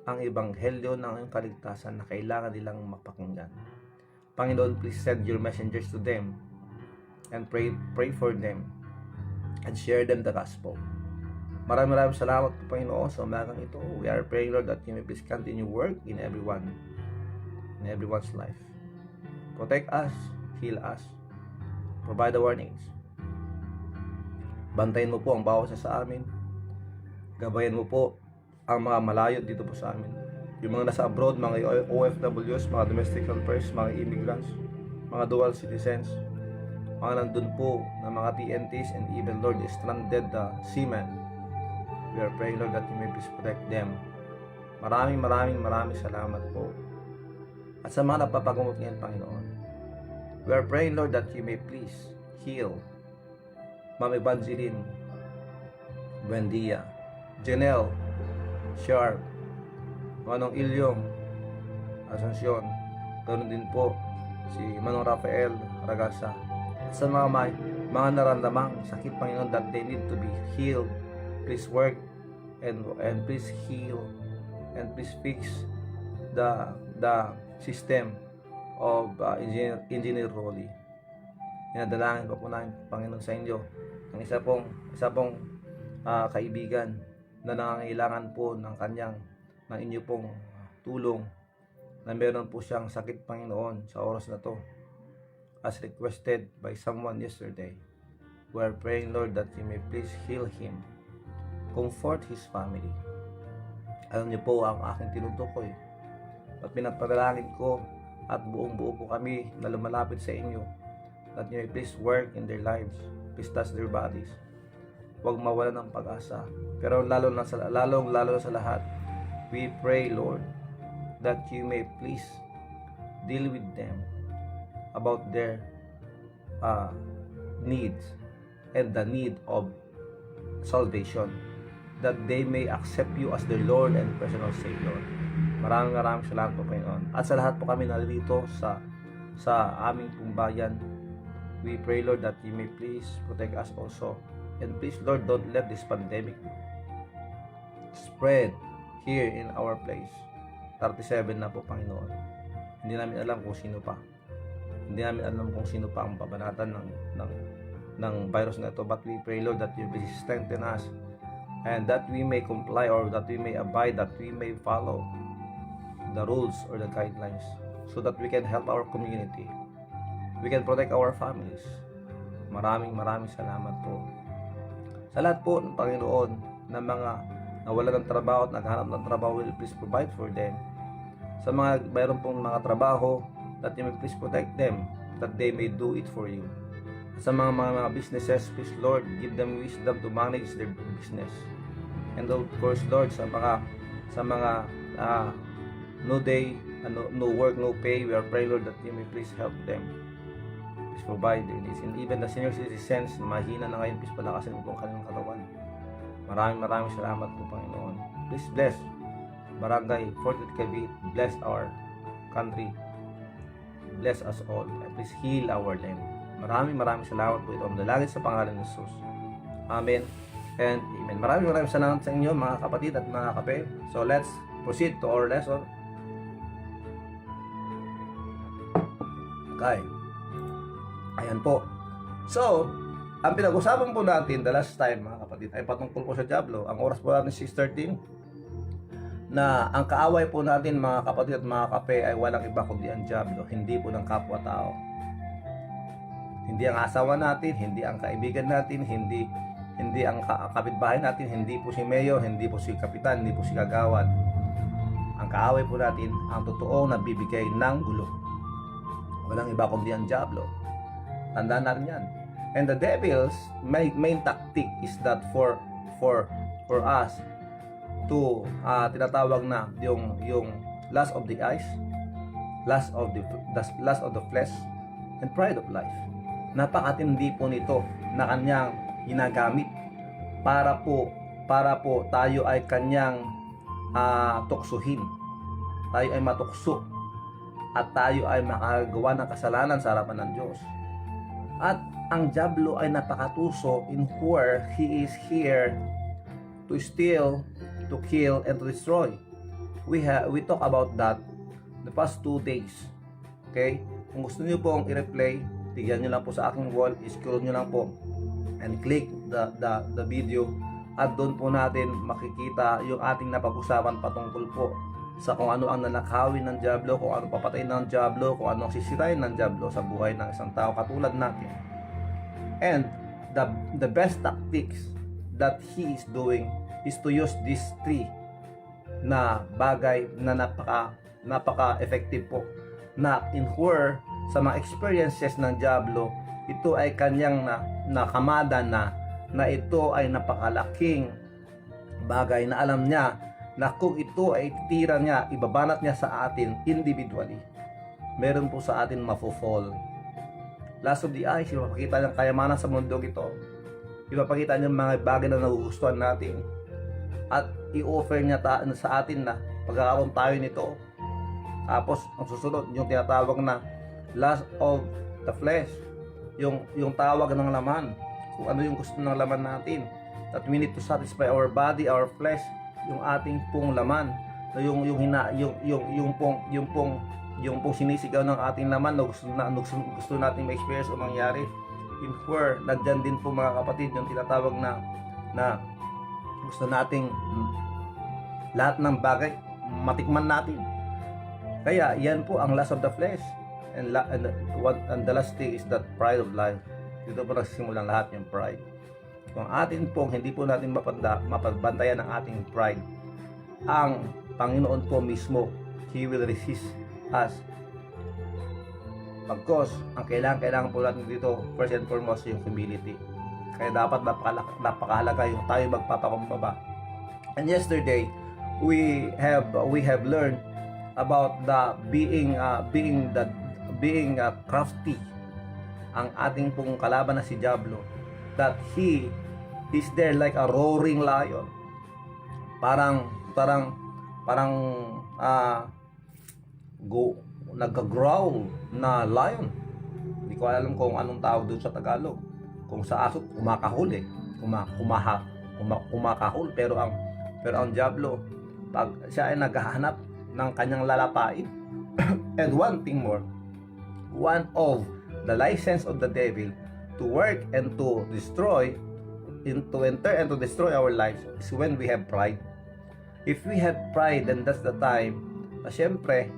ang ebanghelyo ng iyong kaligtasan na kailangan nilang mapakinggan. Panginoon, please send your messengers to them and pray for them and share them the gospel. Maraming salamat po, Panginoon, sa umagang ito. We are praying, Lord, that you may please continue work in everyone's life. Protect us, heal us, provide our needs. Bantayan mo po ang bawat isa sa amin. Gabayan mo po ang mga malayo dito po sa amin. Yung mga nasa abroad, mga OFWs, mga domestic helpers, mga immigrants, mga dual citizens, mga nandun po na mga TNTs and even, Lord, stranded seamen. We are praying, Lord, that you may please protect them. Maraming salamat po. At sa mga nagpapagamot ngayon, Panginoon, we are praying, Lord, that you may please heal Ma'am Evangeline Buendia, Janelle Sharp, Manong Ilyong Asuncion, ganoon din po si Manong Rafael Ragasa. Sa mga naramdamang sakit, Panginoon, that they need to be healed, please work and please heal and please fix the system of Engineer Rolly. Dinadalangin po namin, Panginoon, sa inyo ang isa pong kaibigan na nangangailangan po ng inyo pong tulong, na meron po siyang sakit, Panginoon, sa oras na to, as requested by someone yesterday. We are praying, Lord, that you may please heal him, comfort his family. Alam niyo po ang aking tinutukoy at pinapadalangin ko, at buong-buo po kami na lumalapit sa inyo, that you may please work in their lives, please touch their bodies. Huwag mawalan ng pag-asa. Pero lalong sa lahat, we pray, Lord, that you may please deal with them about their needs and the need of salvation, that they may accept you as their Lord and personal Savior. Maraming salamat po, Panginoon. At sa lahat po kami narito sa aming bayan, we pray, Lord, that you may please protect us also. And please, Lord, don't let this pandemic spread here in our place. 37 na po, Panginoon. Hindi namin alam kung sino pa. Hindi namin alam kung sino pa ang babanatan ng virus na ito. But we pray, Lord, that you please strengthen us, and that we may comply, or that we may abide, that we may follow the rules or the guidelines, so that we can help our community, we can protect our families. Maraming salamat po sa lahat po ng Panginoon na mga nawala ng trabaho at naghanap ng trabaho. Will please provide for them. Sa mga mayroon pong mga trabaho, that you may please protect them, that they may do it for you. Sa mga businesses, please, Lord, give them wisdom to manage their business. And of course, Lord, sa mga no day, no work, no pay, we are praying, Lord, that you may please help them, please provide their needs. And even the senior citizens na mahina na ngayon, please palakasin mo po ang kanilang katawan. Maraming salamat po, Panginoon. Please bless Barangay 40 Cavite, bless our country, bless us all, and please heal our land. Maraming salamat po. Ito ang dalangin sa pangalan ni Jesus. Amen and amen. Maraming salamat sa inyo, mga kapatid at mga kape. So let's proceed to our lesson. Okay. Ayan po. So, ang pinag-usapan po natin the last time, mga kapatid, ay patungkol po sa Diablo. Ang oras po natin 6:13, na ang kaaway po natin, mga kapatid at mga kape, ay walang iba kundi ang Diablo, hindi po ng kapwa-tao. Hindi ang asawa natin, hindi ang kaibigan natin, hindi ang kapitbahay natin, hindi po si mayor, hindi po si kapitan, hindi po si kagawad. Ang kaaway po natin, ang totoong nagbibigay ng gulo. Walang iba kundi ang Diablo. Tandaan natin yan. And the devil's main tactic is that for us to tinatawag na yung lust of the eyes, lust of the flesh, and pride of life. Napakatindi po nito na kanyang ginagamit para po tayo ay kanyang tuksuhin. Tayo ay matukso at tayo ay makagawa ng kasalanan sa harapan ng Diyos. At ang dyablo ay napakatuso in where he is here to steal, to kill, and to destroy. We talk about that the past 2 days. Okay? Kung gusto niyo pong i-replay, tigyan niyo lang po sa aking wall, scroll niyo lang po and click the video, at doon po natin makikita yung ating napag-usapan patungkol po sa kung ano ang nanakawin ng dyablo, kung ano papatayin ng dyablo, kung ano ang sisirain ng dyablo sa buhay ng isang tao katulad natin. And the best tactics that he is doing is to use these 3 na bagay na napaka-effective po, na in where sa mga experiences ng dyablo, ito ay kanyang nakamada na ito ay napakalaking bagay na alam niya na kung ito ay tira niya, ibabanat niya sa atin individually, meron po sa atin mafo-fall. Last of the eyes, ipapakita niyang kayamanan sa mundong ito, ipapakita niya mga bagay na nagugustuhan natin, at i-offer niya sa atin na pagkakaroon tayo nito. Tapos ang susunod, yung tinatawag na lust of the flesh, yung tawag ng laman, kung ano yung gusto ng laman natin, that we need to satisfy our body, our flesh, yung ating pong laman, yung pong sinisigaw ng ating laman na gusto nating ma-experience o mangyari. In where nandyan din po mga kapatid yung tinatawag na gusto nating lahat ng bagay matikman natin. Kaya yan po ang lust of the flesh, and the last thing is that pride of life. Dito po nagsisimulang lahat yung pride. Kung atin pong hindi po natin mapagbantayan ang ating pride, ang Panginoon po mismo, He will resist us. Pagkos, ang kailangan po natin dito, first and foremost, yung humility. Kaya dapat napakahalaga yung tayo magpapakumbaba. And yesterday, we have learned about the being crafty, ang ating pong kalaban na si Diablo, that he is there like a roaring lion, parang nag-growl na lion. Hindi ko alam kung anong tawag doon sa Tagalog, kung sa aso kumakahuli, kumakahul, pero ang Diablo, pag siya ay naghahanap ng kanyang lalapain. And one thing more, one of the license of the devil to work and to destroy, to enter and to destroy our lives is when we have pride. If we have pride, then that's the time na syempre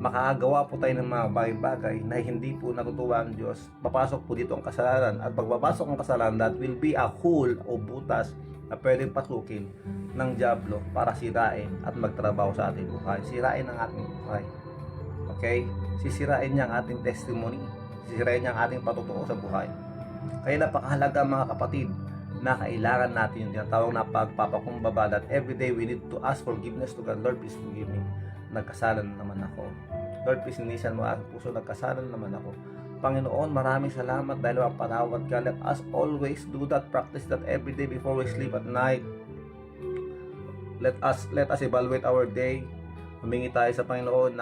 makakagawa po tayo ng mga bagay-bagay na hindi po natutuwa ang Diyos. Papasok po dito ang kasalanan, at pagpapasok ang kasalanan, that will be a hole o butas na pwedeng pasukin ng Diablo para sirain at magtrabaho sa ating buhay. Sirain ang ating buhay. Okay? Sisirain niya ang ating testimony. Sisirain niya ang ating patutuo sa buhay. Kaya napakahalaga mga kapatid na kailangan natin yung tinatawag na pagpapakumbaba, that everyday we need to ask forgiveness to God. Lord, please forgive me. Nagkasalan naman ako. Lord, please linisan mo aking puso. Nagkasalan naman ako. Panginoon, maraming salamat dahil mapatawad ka. Let us always do that, practice that every day before we sleep at night. Let us evaluate our day. Humingi tayo sa Panginoon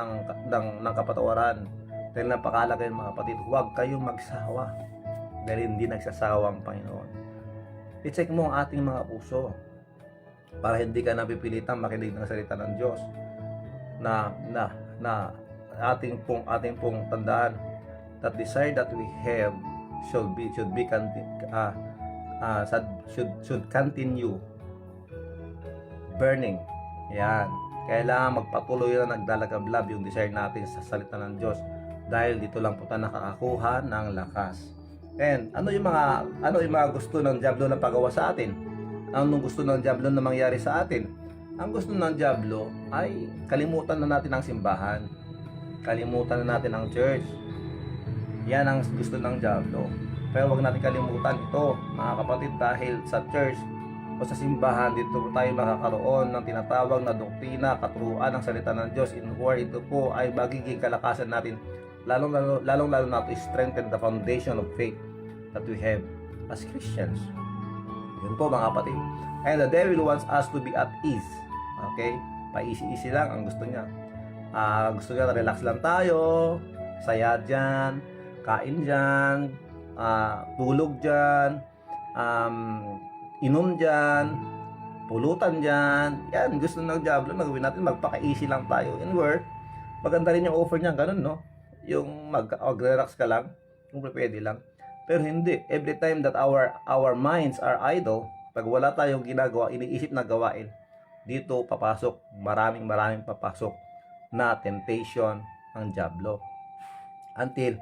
ng kapatawaran. Dahil napakahalaga yun mga kapatid. Huwag kayong magsawa dahil hindi nagsasawa ang Panginoon. I-check mo ang ating mga puso para hindi ka napipilitang makinig ng salita ng Diyos na ating pong tandaan that desire that we have should continue burning. Yan. Kailangan magpatuloy na naglalagablab yung desire natin sa salita ng Diyos, dahil dito lang po tayo nakakakuha ng lakas. And ano yung mga gusto ng Diablo na pagawa sa atin? Anong gusto ng Diablo na mangyari sa atin? Ang gusto ng Diablo ay kalimutan na natin ang simbahan. Kalimutan na natin ang church. Yan ang gusto ng Diablo. Pero wag natin kalimutan ito, mga kapatid, dahil sa church o sa simbahan, dito tayo makakaroon ng tinatawag na doktrina, katuruan ng salita ng Diyos, in where ito po ay magiging kalakasan natin lalong na to strengthen the foundation of faith that we have as Christians. Yun po mga kapatid. And the devil wants us to be at ease. Okay? Pa-easy-easy lang ang gusto niya. Gusto niya relax lang tayo, saya dyan, kain dyan, tulog dyan, inom dyan, pulutan dyan. Yan, gusto ng Diablo na gawin natin, magpaka-easy lang tayo. And where, maganda rin yung offer niya, ganun, no? Yung mag-relax ka lang, kung pwede lang. Pero hindi, every time that our minds are idle, pag wala tayong ginagawa, iniisip na gawain, dito papasok, maraming papasok na temptation ang Diablo. Until,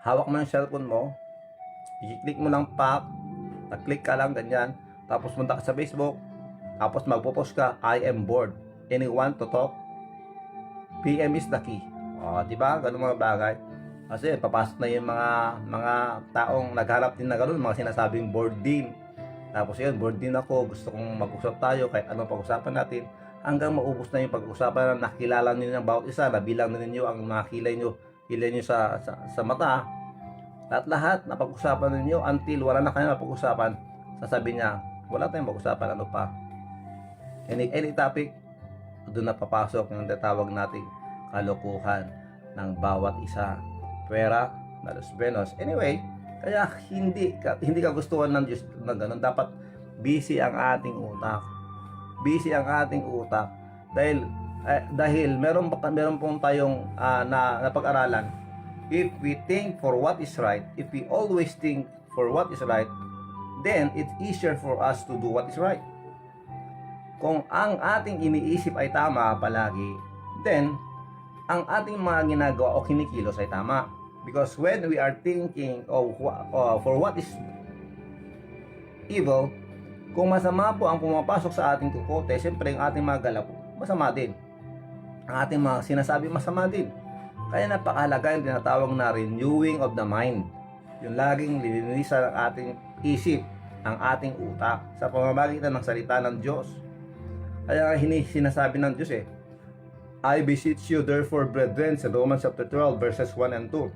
hawak mo yung cellphone mo, i-click mo lang nag-click ka lang ganyan, tapos punta ka sa Facebook, tapos magpo-post ka, I am bored, anyone to talk? PM is the key. Di ba? Ganun mga bagay. Kasi papasok na yung mga taong nagharap din na ganun, mga sinasabing bored din. Tapos yun, bored din ako, gusto kong mag-usap tayo, kahit anong pag-usapan natin, hanggang maubos na yung pag-usapan na nakilala ninyo ng bawat isa, nabilang na ninyo ang mga kilay nyo sa mata, at lahat na pag-usapan ninyo until wala na kayo mapag-usapan, sasabihin niya, wala tayong pag-usapan, ano pa? Any topic, doon na papasok yung tatawag nating kalokohan ng bawat isa. Pera, dalos benos. Anyway, kaya hindi ka gustuhan ng Diyos na ganun. Dapat busy ang ating utak. Busy ang ating utak. Dahil meron pong tayong napag-aralan. If we think for what is right, if we always think for what is right, then it's easier for us to do what is right. Kung ang ating iniisip ay tama palagi, then ang ating mga ginagawa o kinikilos ay tama. Because when we are thinking for what is evil, kung masama po ang pumapasok sa ating kukote, siyempre ang ating mga galaw masama din. Ang ating mga sinasabi masama din. Kaya napakahalaga yung tinatawag na renewing of the mind. Yung laging lilinisan ang ating isip, ang ating utak sa pamamagitan ng salita ng Diyos. Kaya sinasabi ng Diyos I beseech you therefore brethren, sa Romans chapter 12 verses 1 and 2.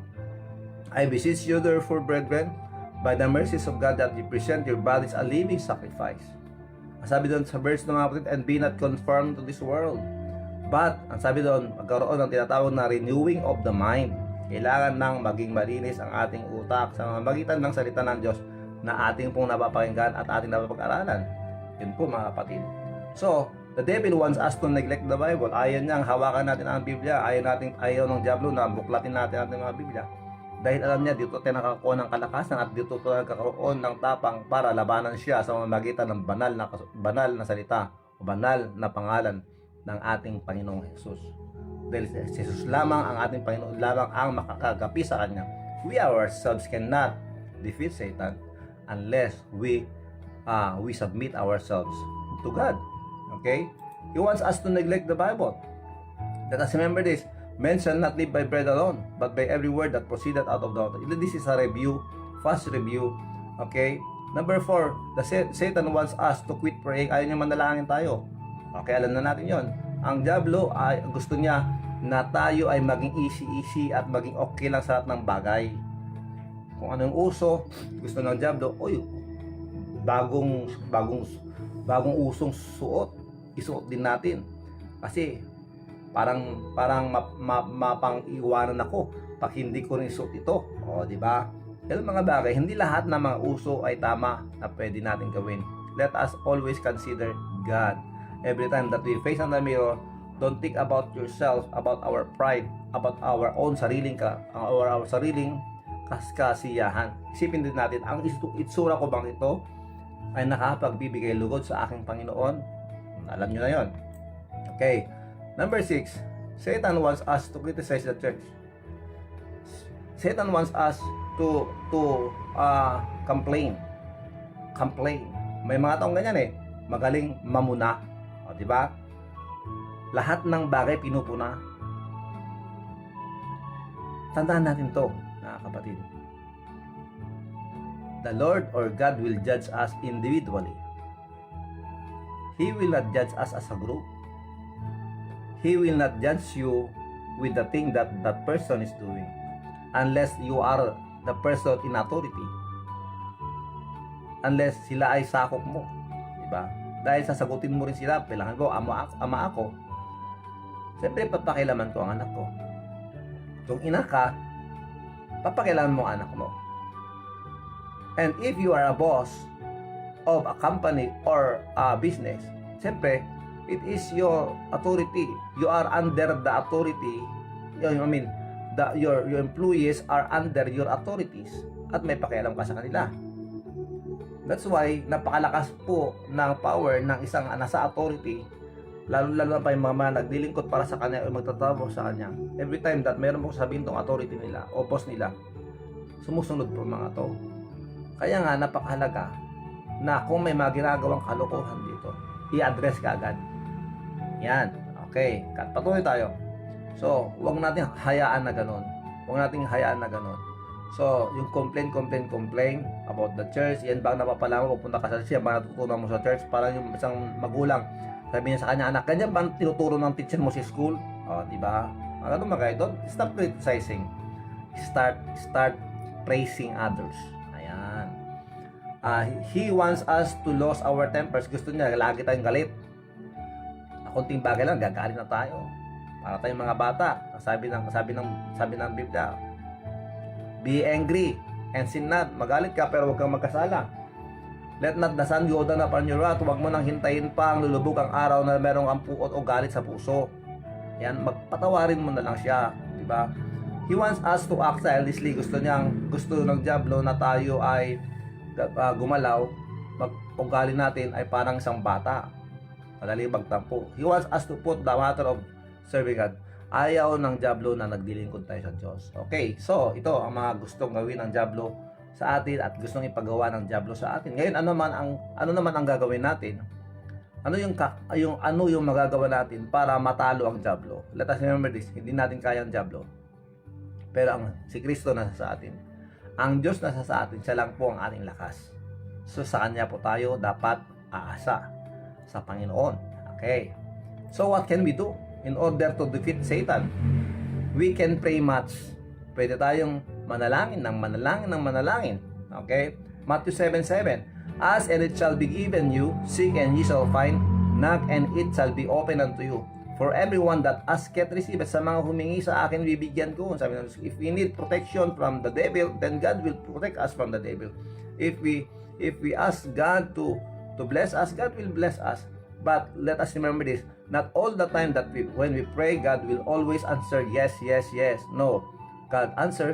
I beseech you therefore brethren, by the mercies of God, that you present your bodies a living sacrifice. Sabi doon sa verse ng mga kapatid, and be not conformed to this world. But, ang sabi doon, magkaroon ng tinatawag na renewing of the mind. Kailangan nang maging malinis ang ating utak sa mamagitan ng salita ng Diyos na ating pong napapakinggan at ating napapag-aralan. Yun po mga kapatid. So, the devil wants us to neglect the Bible. Ayaw niyang hawakan natin ang Biblia. Ayaw ng Diablo na buklatin natin ang mga Biblia. Dahil alam niya, dito tayo nakakakuha ng kalakasan at dito tayo nakakaroon ng tapang para labanan siya sa mamagitan ng banal na salita o banal na pangalan ng ating Panginoong Jesus. Dahil si Jesus lamang ang ating Panginoon, lamang ang makakagapi sa Kanya. We ourselves cannot defeat Satan unless we submit ourselves to God. Okay? He wants us to neglect the Bible. Let us remember this. Men shall not live by bread alone, but by every word that proceeded out of the mouth. This is a review, fast review. Okay? Number 4, Satan wants us to quit praying. Ayaw niya manalangin tayo. Okay, alam na natin yon. Ang Diablo ay gusto niya na tayo ay maging easy at maging okay lang sa lahat ng bagay. Kung anong uso, gusto ng Diablo, bagong usong suot, isuot din natin. Kasi parang mapang-iwanan ako pag hindi ko rin isuot ito. Di ba? Pero mga bagay, hindi lahat ng mga uso ay tama na pwede natin gawin. Let us always consider God. Every time that we face on the mirror, don't think about yourself, about our pride, about our own sariling kasiyahan. Isipin din natin, ang itsura ko bang ito ay nakapagbibigay lugod sa aking Panginoon? Alam nyo na yon. Okay. Number 6, Satan wants us to criticize the church. Satan wants us to complain. May mga taong ganyan magaling mamuna. Di ba? Lahat ng bagay pinupuna. Tandaan natin to, mga kapatid. The Lord or God will judge us individually. He will not judge us as a group. He will not judge you with the thing that that person is doing. unless you are the person in authority. Unless sila ay sakop mo, di ba? Dahil sasagutin mo rin sila, kailangan ko, ama ako. Siyempre, papakilaman ko ang anak ko. Kung ina ka, papakilaman mo ang anak mo. And if you are a boss of a company or a business, siyempre, it is your authority. You are under the authority. Your employees are under your authorities. At may pakialam ka sa kanila. That's why, napakalakas po ng power ng isang nasa authority, lalo-lalo na pa yung mga naglilingkod para sa kanya o magtatrabaho sa kanya. Every time that mayroon mo sabihin tong authority nila o boss nila, sumusunod po mga to. Kaya nga, napakahalaga na kung may mga ginagawang kalokohan dito, i-address ka agad. Yan. Okay. Patuloy tayo. So, huwag natin hayaan na ganun. Huwag natin hayaan na ganun. So, yung complain about the church, yan ba ang napapala mo, pupunta ka sa church, yan ba natutunan mo sa church, parang yung isang magulang, sabi niya sa kanya, anak, ganyan ba ang tinuturo ng teacher mo sa school? O, diba? Ano mga don't stop criticizing. Start praising others. Ayan. He wants us to lose our tempers. Gusto niya, lagi tayong galit. Konting bagay lang, gagalit na tayo. Para tayong mga bata. Sabi ng Biblia, be angry and sin not. Magalit ka pero huwag kang magkasala. Let not the sun go down upon your wrath. Huwag mo nang hintayin pa ang lulubog ang araw na merong ang puot o galit sa puso. Yan, magpatawarin mo na lang siya, di ba? He wants us to act childishly. Gusto ng diablo na tayo ay gumalaw, ugali natin ay parang isang bata. Madali magtampo. He wants us to put the matter of serving God. Ayaw ng diablo na nagdilingkod tayo sa Diyos. Okay, so ito ang mga gustong gawin ng diablo sa atin at gustong ipagawa ng diablo sa atin. Ngayon, ano naman ang gagawin natin? Ano yung magagawa natin para matalo ang diablo? Let us remember this, hindi natin kaya ang diablo. Pero si Kristo nasa sa atin. Ang Diyos nasa sa atin, siya lang po ang ating lakas. So sa Kanya po tayo dapat aasa, sa Panginoon. Okay. So what can we do in order to defeat Satan? We can pray much. Pwede tayong manalangin. Okay? Matthew 7:7. Ask and it shall be given you, seek and ye shall find, knock and it shall be opened unto you. For everyone that asketh receiveth. Sa mga humingi sa akin, bibigyan ko. Sabi ng Diyos, if we need protection from the devil, then God will protect us from the devil. If we ask God to bless us, God will bless us. But let us remember this, not all the time that when we pray, God will always answer yes, yes, yes. No. God answer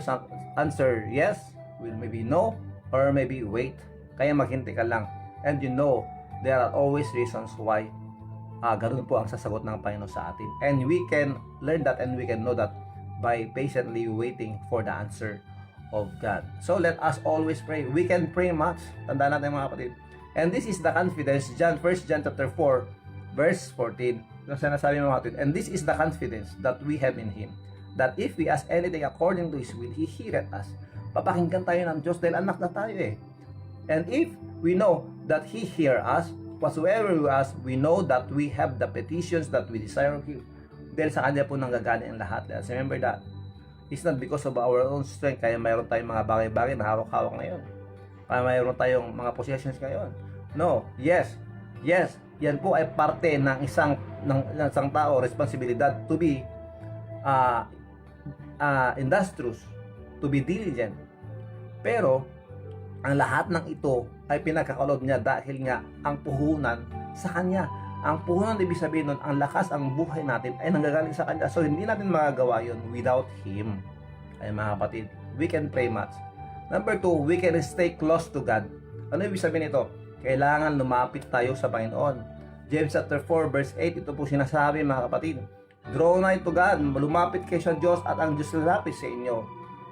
yes, will maybe no, or maybe wait. Kaya maghintay ka lang. And you know, there are always reasons why ganun po ang sasagot ng Panginoon sa atin. And we can learn that and we can know that by patiently waiting for the answer of God. So let us always pray. We can pray much. Tandaan natin mga kapatid. And this is the confidence, 1 John chapter 4, verse 14. Yung sinasabi mga kapatid, and this is the confidence that we have in Him, that if we ask anything according to His will, He heareth us. Papakinggan tayo ng Diyos dahil anak na tayo eh. And if we know that He hear us, whatsoever we ask, we know that we have the petitions that we desire of Him. Dahil sa Kanya po nanggagaling ang lahat. Let's remember that. It's not because of our own strength, kaya mayroon tayong mga bagay-bagay na hawak-hawak ngayon. Kaya mayroon tayong mga possessions ngayon. No, yes, yan po ay parte ng isang tao, responsibilidad to be industrious, to be diligent. Pero ang lahat ng ito ay pinagkakaloob niya dahil nga ang puhunan sa Kanya. Ang puhunan, ibig sabihin nun, ang lakas, ang buhay natin ay nanggagaling sa Kanya. So hindi natin magagawa yun without Him. Ay mga kapatid, we can pray much. Number 2, we can stay close to God. Ano ibig sabihin nito? Kailangan lumapit tayo sa Panginoon. James chapter 4 verse 8, ito po sinasabi mga kapatid. Draw nigh to God, lumapit kayo sa Diyos at ang Diyos lalapit sa inyo.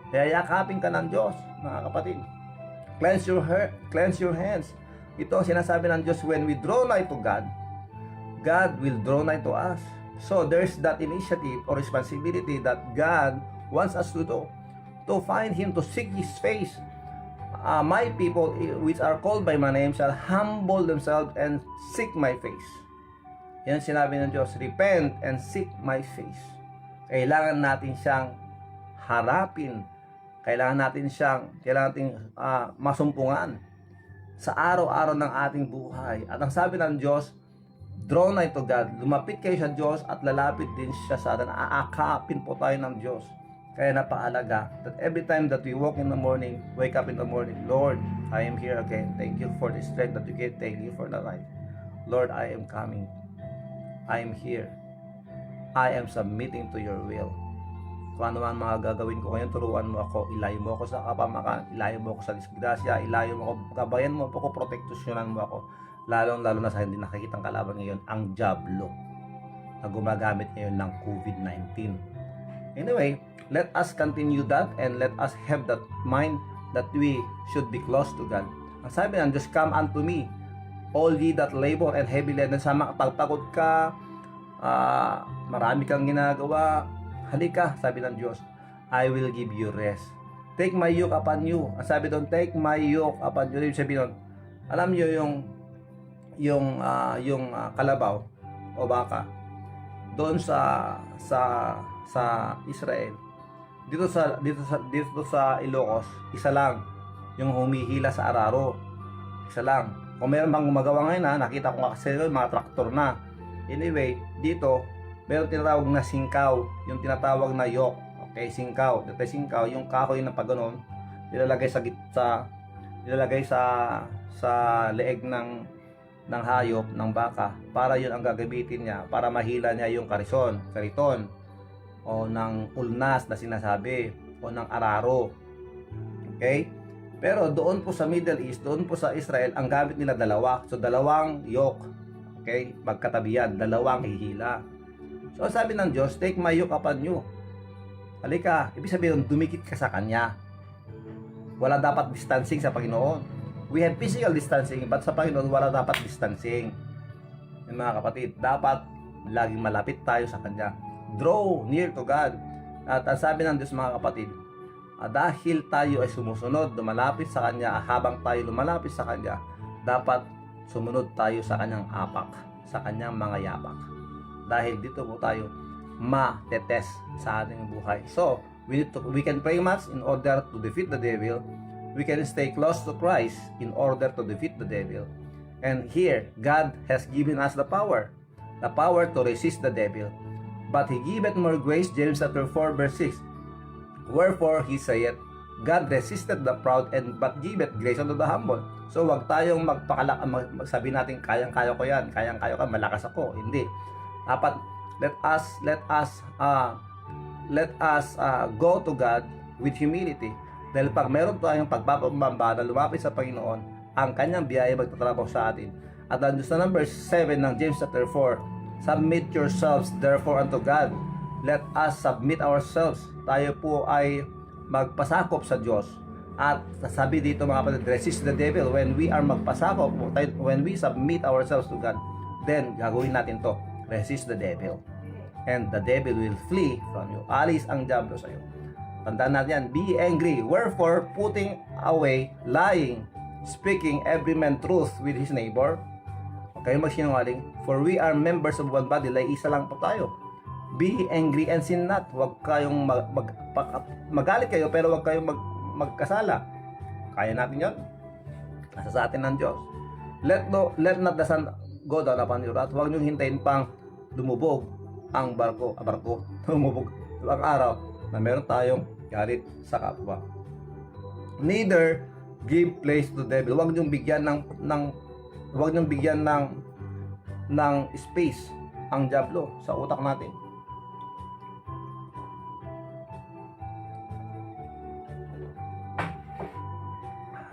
Kaya yakapin ka ng Diyos mga kapatid. Cleanse your hands. Ito sinasabi ng Diyos, when we draw nigh to God, God will draw nigh to us. So there's that initiative or responsibility that God wants us to do, to find Him, to seek His face. My people which are called by my name shall humble themselves and seek my face. Yan sinabi ng Diyos, repent and seek my face. Kailangan natin siyang harapin Kailangan natin masumpungan sa araw-araw ng ating buhay. At ang sabi ng Diyos, draw nigh to God. Lumapit kayo sa Diyos at lalapit din siya sa atin. Aakapin po tayo ng Diyos. Kaya napakalaga that every time that we walk in the morning, wake up in the morning, Lord, I am here again. Thank you for the strength that you give. Thank you for the life. Lord, I am coming. I am here. I am submitting to your will. Kung ano man mga gagawin ko ngayon, turuan mo ako, ilayo mo ako sa kapamakan, ilayo mo ako sa disgrasya, ilayo mo ako, gabayan mo ako, protektusyonan mo ako. Lalong-lalo na sa hindi nakikitang kalaban ngayon, ang Diablo na gumagamit ngayon ng COVID-19. Anyway, let us continue that and let us have that mind that we should be close to God. Ang sabi ng Diyos, come unto me, all ye that labor and heavy laden, sa pagpagod ka, marami kang ginagawa, halika, sabi ng Diyos, I will give you rest. Take my yoke upon you. Ang sabi doon, take my yoke upon you. Sabi doon, alam niyo yung kalabaw o baka doon sa Israel. Dito sa Ilocos, isa lang yung humihila sa araro. Isa lang. Kung meron bang gumagawa ngayon, nakita ko kasi mga traktor na. Anyway, dito meron tinatawag na singkaw, yung tinatawag na yoke. Okay, singkaw. Dito singkaw, yung kahoy na pag ganun, nilalagay sa leeg ng hayop, ng baka, para yun ang gagamitin niya para mahila niya yung kariton o ng ulnas na sinasabi o ng araro. Okay? Pero doon po sa Middle East, doon po sa Israel, ang gamit nila dalawa. So dalawang yoke. Okay? Magkatabi yan, dalawang hihila. So sabi ng Diyos, take my yoke upon you. Halika, ibig sabihin, dumikit ka sa Kanya. Wala dapat distancing sa Panginoon. We have physical distancing, but sa Panginoon, wala dapat distancing. Yung mga kapatid, dapat laging malapit tayo sa Kanya. Draw near to God. At ang sabi ng Diyos, mga kapatid, dahil tayo ay sumusunod, lumalapit sa Kanya, habang tayo lumalapit sa Kanya, dapat sumunod tayo sa Kanyang apak, sa Kanyang mga yapak. Dahil dito po tayo ma-test sa ating buhay. So, we can pray much in order to defeat the devil. We can stay close to Christ in order to defeat the devil. And here, God has given us the power to resist the devil. But He giveth more grace, James chapter 4 verse 6. Wherefore He saith, God resisted the proud and but giveth grace unto the humble. So wag tayong magsabi natin kayang-kaya ko yan, kayang-kaya ka, malakas ako. Hindi. Dapat let us go to God with humility. Dahil pag meron tayong pagpapambaba na lumapit sa Panginoon, ang Kanyang biyaya magtatrabaho sa atin. At ang sa number 7 ng James chapter 4, submit yourselves therefore unto God. Let us submit ourselves. Tayo po ay magpasakop sa Diyos. At sabi dito mga kapatid, resist the devil. When we are magpasakop, when we submit ourselves to God, then gagawin natin to. Resist the devil. And the devil will flee from you. Alis ang diablo sa iyo. Tandaan natin yan. Be angry. Wherefore, putting away lying, speaking every man truth with his neighbor. Okay, magsinungaling. For we are members of one body. Isa lang po tayo. Be angry and sin not. Huwag kayong magalit kayo, pero huwag kayong magkasala. Kaya natin yon. Nasa sa atin ng Diyos. Let not the sun go down upon your wrath. Huwag niyong hintayin pang lumubog ang barko, lumubog ang araw na meron tayong galit sa kapwa. Neither give place to the devil. Huwag niyong bigyan ng space ang diablo sa utak natin.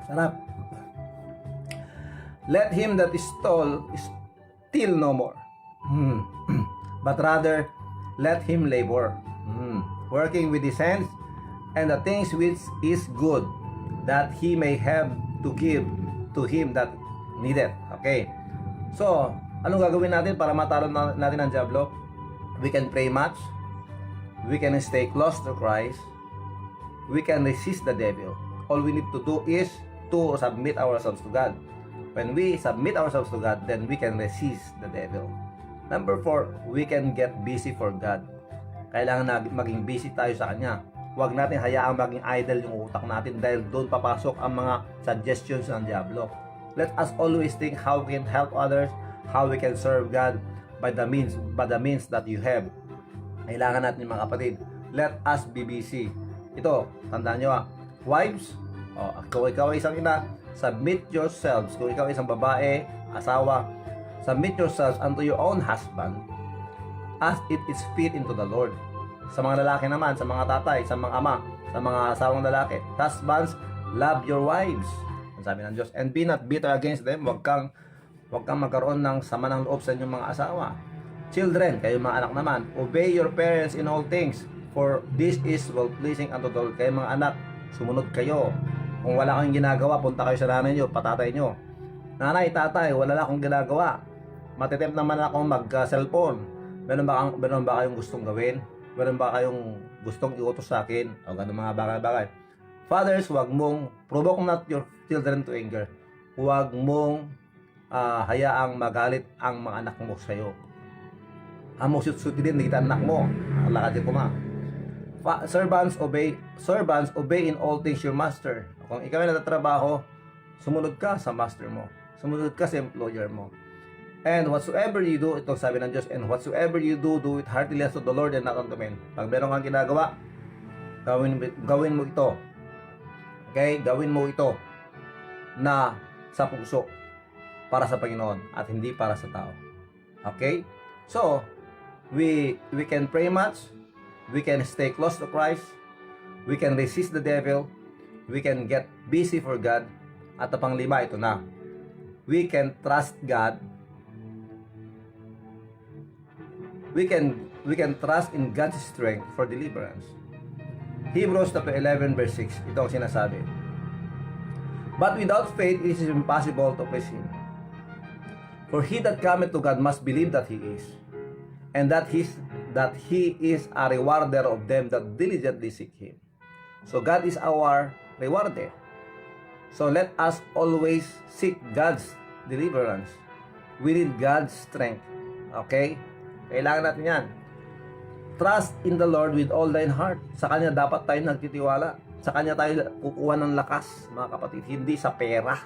Sarap. Let him that is stole steal no more. But rather, let him labor, working with his hands, and the things which is good, that he may have to give to him that needeth. Okay. So, anong gagawin natin para matalo natin ang diablo? We can pray much. We can stay close to Christ. We can resist the devil. All we need to do is to submit ourselves to God. When we submit ourselves to God, then we can resist the devil. Number 4, we can get busy for God. Kailangan na maging busy tayo sa Kanya. Huwag natin hayaang maging idle yung utak natin dahil doon papasok ang mga suggestions ng Diablo. Let us always think how we can help others, how we can serve God by the means that you have. Kailangan natin mga kapatid, let us be busy. Ito, tandaan nyo wives, kung ikaw ay isang ina, submit yourselves. Kung ikaw ay isang babae, asawa, submit yourselves unto your own husband as it is fit into the Lord. Sa mga lalaki naman, sa mga tatay, sa mga ama, sa mga asawang lalaki, husbands, love your wives. Ang sabi ng Diyos, and be not bitter against them. Huwag kang magkaroon ng sama ng loob sa inyong mga asawa. Children, kayo mga anak naman, obey your parents in all things, for this is well-pleasing unto the Lord. Kayo mga anak, sumunod kayo. Kung wala kayong ginagawa, punta kayo sa nanay nyo, patatay nyo. Nanay, tatay, wala na akong ginagawa. Matitempt naman akong mag-cellphone. Meron ba kayong gustong gawin? Meron ba kayong gustong iutos sa akin? O ganun mga bagay-bagay. Fathers, huwag mong provoke not your children to anger. Huwag mong hayaang magalit ang mga anak mo sa iyo. Amusut-sut din kita anak mo. Lakad din ko ma. Servants, obey in all things your master. Kung ikaw ay natatrabaho, sumunod ka sa master mo. Sumunod ka sa employer mo. And whatsoever you do, ito sabi ng Diyos, and whatsoever you do, do it heartily as to the Lord and not unto men. Pag meron kang ginagawa, gawin mo ito. Okay? Gawin mo ito na sa puso para sa Panginoon at hindi para sa tao. Okay? So, we can pray much, we can stay close to Christ, we can resist the devil, we can get busy for God, at ang panglima, ito na. We can trust God. We can trust in God's strength for deliverance. Hebrews chapter 11 verse 6. Ito ang sinasabi. But without faith it is impossible to please Him. For he that cometh to God must believe that He is, and that He is a rewarder of them that diligently seek Him. So God is our rewarder. So let us always seek God's deliverance. We need God's strength. Okay? Kailangan natin yan. Trust in the Lord with all thine heart. Sa Kanya dapat tayo nagtitiwala. Sa Kanya tayo kukuha ng lakas, mga kapatid. Hindi sa pera.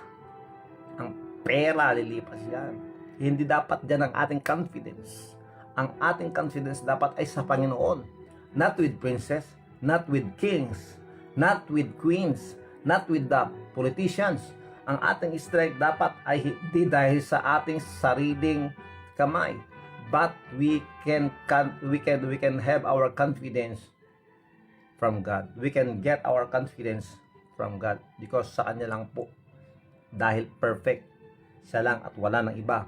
Ang pera, lilipas yan. Hindi dapat dyan ang ating confidence. Ang ating confidence dapat ay sa Panginoon. Not with princes, not with kings, not with queens, not with the politicians. Ang ating strength dapat ay hindi dahil sa ating sariling kamay. But we can have our confidence from God. We can get our confidence from God because sa Kanya lang po. Dahil perfect. Siya lang at wala ng iba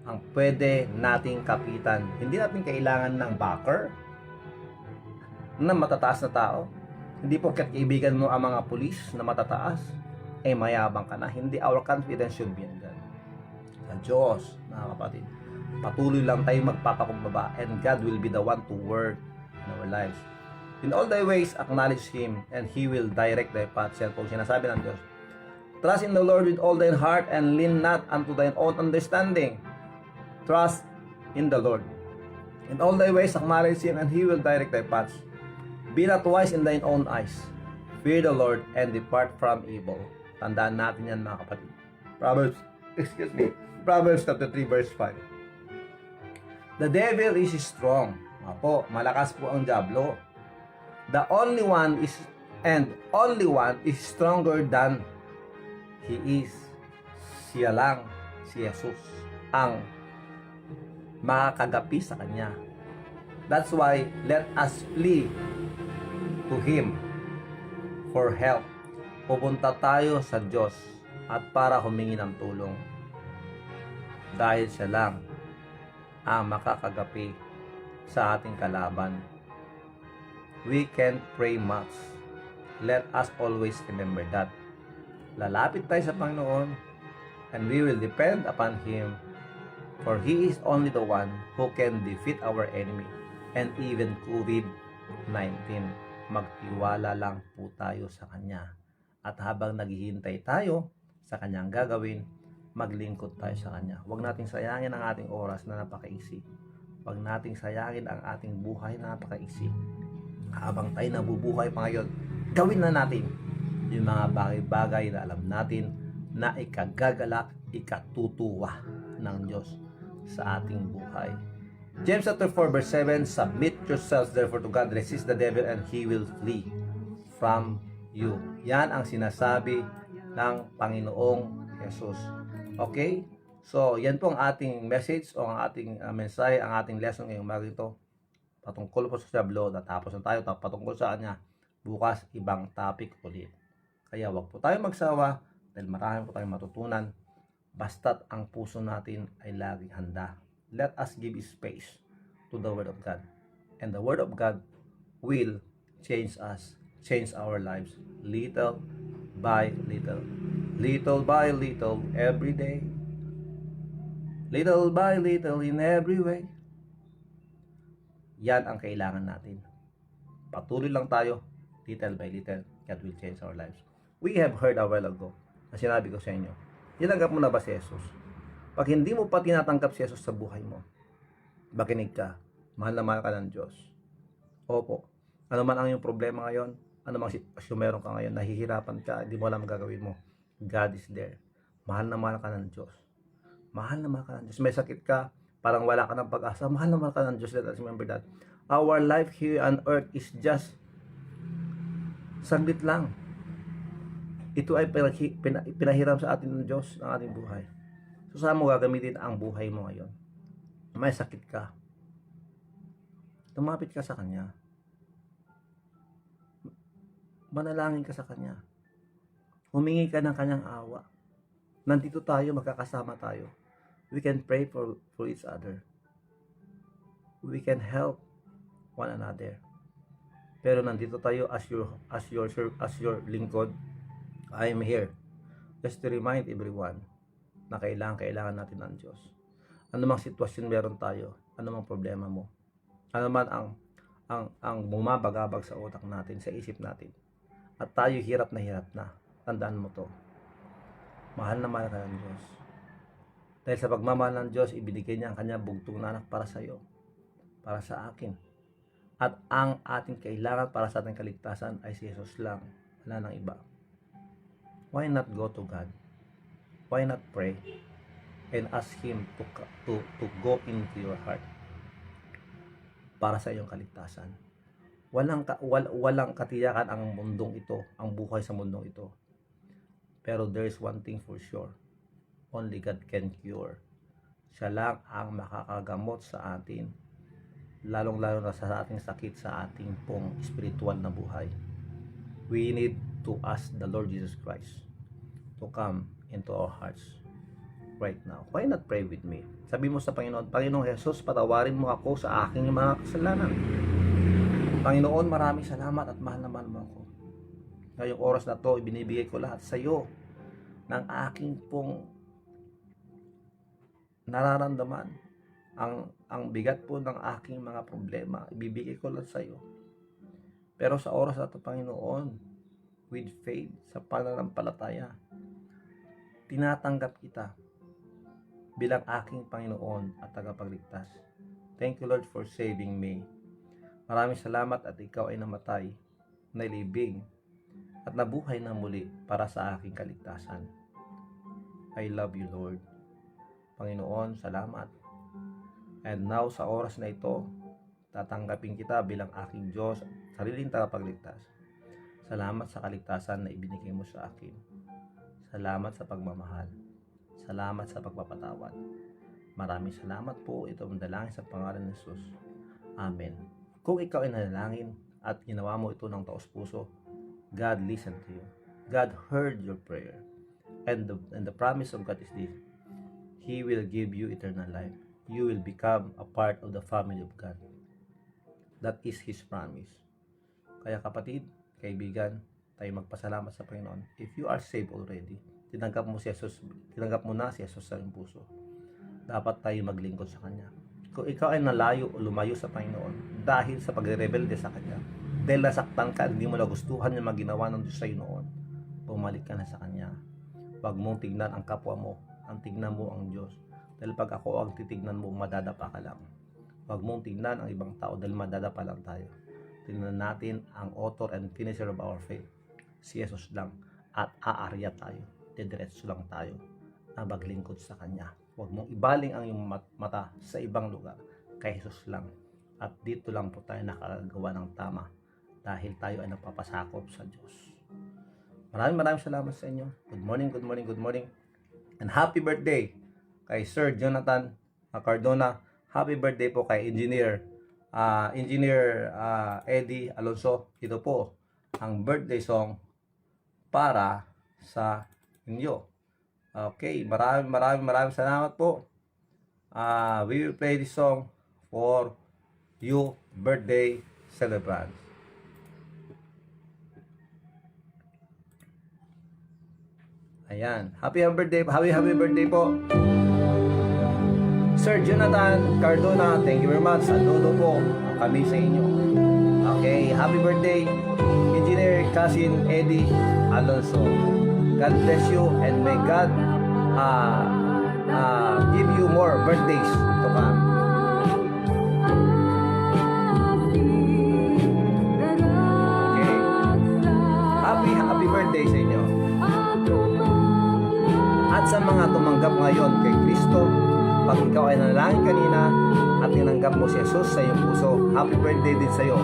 ang pwede nating kapitan. Hindi natin kailangan ng backer na matataas na tao. Hindi po kaibigan mo ang mga pulis na matataas, mayabang ka na. Hindi, our confidence should be in God. Sa Diyos, mga kapatid. Patuloy lang tayo magpapakumbaba and God will be the one to work in our lives. In all thy ways, acknowledge Him and He will direct thy paths. Yan po sinasabi ng Diyos. Trust in the Lord with all thine heart and lean not unto thine own understanding. Trust in the Lord. In all thy ways, acknowledge Him and He will direct thy paths. Be not wise in thine own eyes. Fear the Lord and depart from evil. Tandaan natin yan, mga kapatid. Proverbs chapter 3 verse 5. The devil is strong. Apo, malakas po ang diablo. The only one is stronger than he is. Siya lang, si Jesus, ang makakagapi sa kanya. That's why let us flee to Him for help. Pupunta tayo sa Diyos at para humingi ng tulong. Dahil siya lang ang makakagapi sa ating kalaban. We can pray much. Let us always remember that. Lalapit tayo sa Panginoon and we will depend upon Him, for He is only the one who can defeat our enemy and even COVID-19. Magtiwala lang po tayo sa Kanya. At habang naghihintay tayo sa Kanyang gagawin, maglingkod tayo sa Kanya. Huwag nating sayangin ang ating oras na napakaiksi. Huwag nating sayangin ang ating buhay na napakaiksi. habang tayo nabubuhay pa ngayon, gawin na natin yung mga bagay-bagay na alam natin na ikagagalak, ikatutuwa ng Diyos sa ating buhay. James chapter 4 verse 7, submit yourselves therefore to God, resist the devil and he will flee from you. Yan ang sinasabi ng Panginoong Jesus. Okay? So, yan po ang ating message o ang ating mensahe, ang ating lesson ngayong umaga ito. Patungkol po sa Diablo, natapos na tayo, patungkol sa kanya. Bukas, ibang topic ulit. Kaya wag po tayo magsawa dahil marami po tayong matutunan. Basta't ang puso natin ay laging handa. Let us give space to the Word of God. And the Word of God will change us, change our lives little by little. Little by little every day. Little by little in every way. Yan ang kailangan natin. Patuloy lang tayo, little by little. God will change our lives. We have heard a while ago na sinabi ko sa inyo, tinanggap mo na ba si Jesus? Pag hindi mo pa tinatanggap si Jesus sa buhay mo, makinig ka, mahal na mahal ka ng Diyos. Opo, ano man ang iyong problema ngayon, ano mang sitwasyon meron ka ngayon, nahihirapan ka, hindi mo alam ang gagawin mo, God is there. Mahal na mahal ka ng Diyos. Mahal na mahal ka ng Diyos. May sakit ka, parang wala ka ng pag-asa, mahal na mahal ka ng Diyos. Let us remember that. Our life here on earth is just saglit lang. Ito ay pinahiram sa atin ng Diyos, ng ating buhay. So saan mo gagamitin ang buhay mo ngayon? May sakit ka. Tumapit ka sa Kanya. Manalangin ka sa Kanya. Humingi ka ng Kanyang awa. Nandito tayo, magkakasama tayo. We can pray for each other. We can help one another. Pero nandito tayo as your lingkod. I am here just to remind everyone na kailangan natin ng Diyos. Ano mang sitwasyon meron tayo, ano mang problema mo, ano man ang bumabagabag sa utak natin, sa isip natin, at tayo hirap na, tandaan mo to, mahal na mahal ka ng Diyos. Dahil sa pagmamahal ng Diyos, ibinigay niya ang kanyang bugtong na anak para sa iyo, para sa akin. At ang ating kailangan para sa ating kaligtasan ay si Jesus lang, wala nang iba. Why not go to God? Why not pray and ask Him to go into your heart para sa iyong kaligtasan? Walang katiyakan ang mundong ito, ang buhay sa mundong ito. Pero there is one thing for sure. Only God can cure. Siya lang ang makakagamot sa atin, lalong-lalo na sa ating sakit, sa ating pong spiritual na buhay. We need to ask the Lord Jesus Christ to come into our hearts right now. Why not pray with me? Sabi mo sa Panginoon, Panginoong Jesus, patawarin mo ako sa aking mga kasalanan. Panginoon, maraming salamat at mahal na mahal mo ako. Ngayong oras na to, ibinibigay ko lahat sa iyo ng aking pong nararamdaman. Ang bigat po ng aking mga problema, ibibigay ko lang sa iyo. Pero sa oras na ito, Panginoon, with faith, sa pananampalataya, tinatanggap kita bilang aking Panginoon at tagapagligtas. Thank you, Lord, for saving me. Maraming salamat at ikaw ay namatay, nailibing, at nabuhay na muli para sa aking kaligtasan. I love you, Lord. Panginoon, salamat. And now, sa oras na ito, tatanggapin kita bilang aking Diyos, sariling tagapagligtas. Salamat sa kaligtasan na ibinigay mo sa akin. Salamat sa pagmamahal. Salamat sa pagpapatawad. Maraming salamat po. Ito ang dalangin sa pangalan ni Jesus. Amen. Kung ikaw ay nanalangin at ginawa mo ito ng taos puso, God listened to you. God heard your prayer. And the promise of God is this. He will give you eternal life. You will become a part of the family of God. That is His promise. Kaya kapatid, kaibigan, tayo magpasalamat sa Panginoon. If you are saved already, tinanggap mo na si Jesus sa iyong puso. Dapat tayo maglingkod sa Kanya. Kung ikaw ay nalayo o lumayo sa Panginoon dahil sa pagre-rebelde sa Kanya, dahil nasaktan ka, hindi mo nagustuhan yung maginawa ng Diyos sa iyo noon, bumalik ka na sa Kanya. Huwag mong tignan ang kapwa mo, ang tignan mo ang Diyos. Dahil pag ako ang titignan mo, madadapa ka lang. Huwag mong tignan ang ibang tao dahil madadapa lang tayo. tingnan natin ang author and finisher of our faith, si Jesus lang, at aarya tayo, didiretso lang tayo na maglingkod sa Kanya. Huwag mong ibaling ang iyong mata sa ibang lugar, kay Jesus lang. At dito lang po tayo nakagawa ng tama dahil tayo ay napapasakop sa Diyos. Maraming salamat sa inyo. Good morning, good morning, good morning. And happy birthday kay Sir Jonathan Cardona. Happy birthday po kay Engineer Eddie Alonso. Ito po ang birthday song para sa inyo. Okay, maraming salamat po. We will play this song for you, birthday celebrants. Ayan, happy birthday po. Sir Jonathan Cardona, thank you very much. Saludo po kami sa inyo. Okay, happy birthday, Engineer Cousin Eddie Alonso. God bless you and may God give you more birthdays to come. Okay, happy birthday sa inyo. At sa mga tumanggap ngayon kay Kristo, pag ikaw ay nanalangin kanina at tinanggap mo si Jesus sa iyong puso, happy birthday din sa iyo.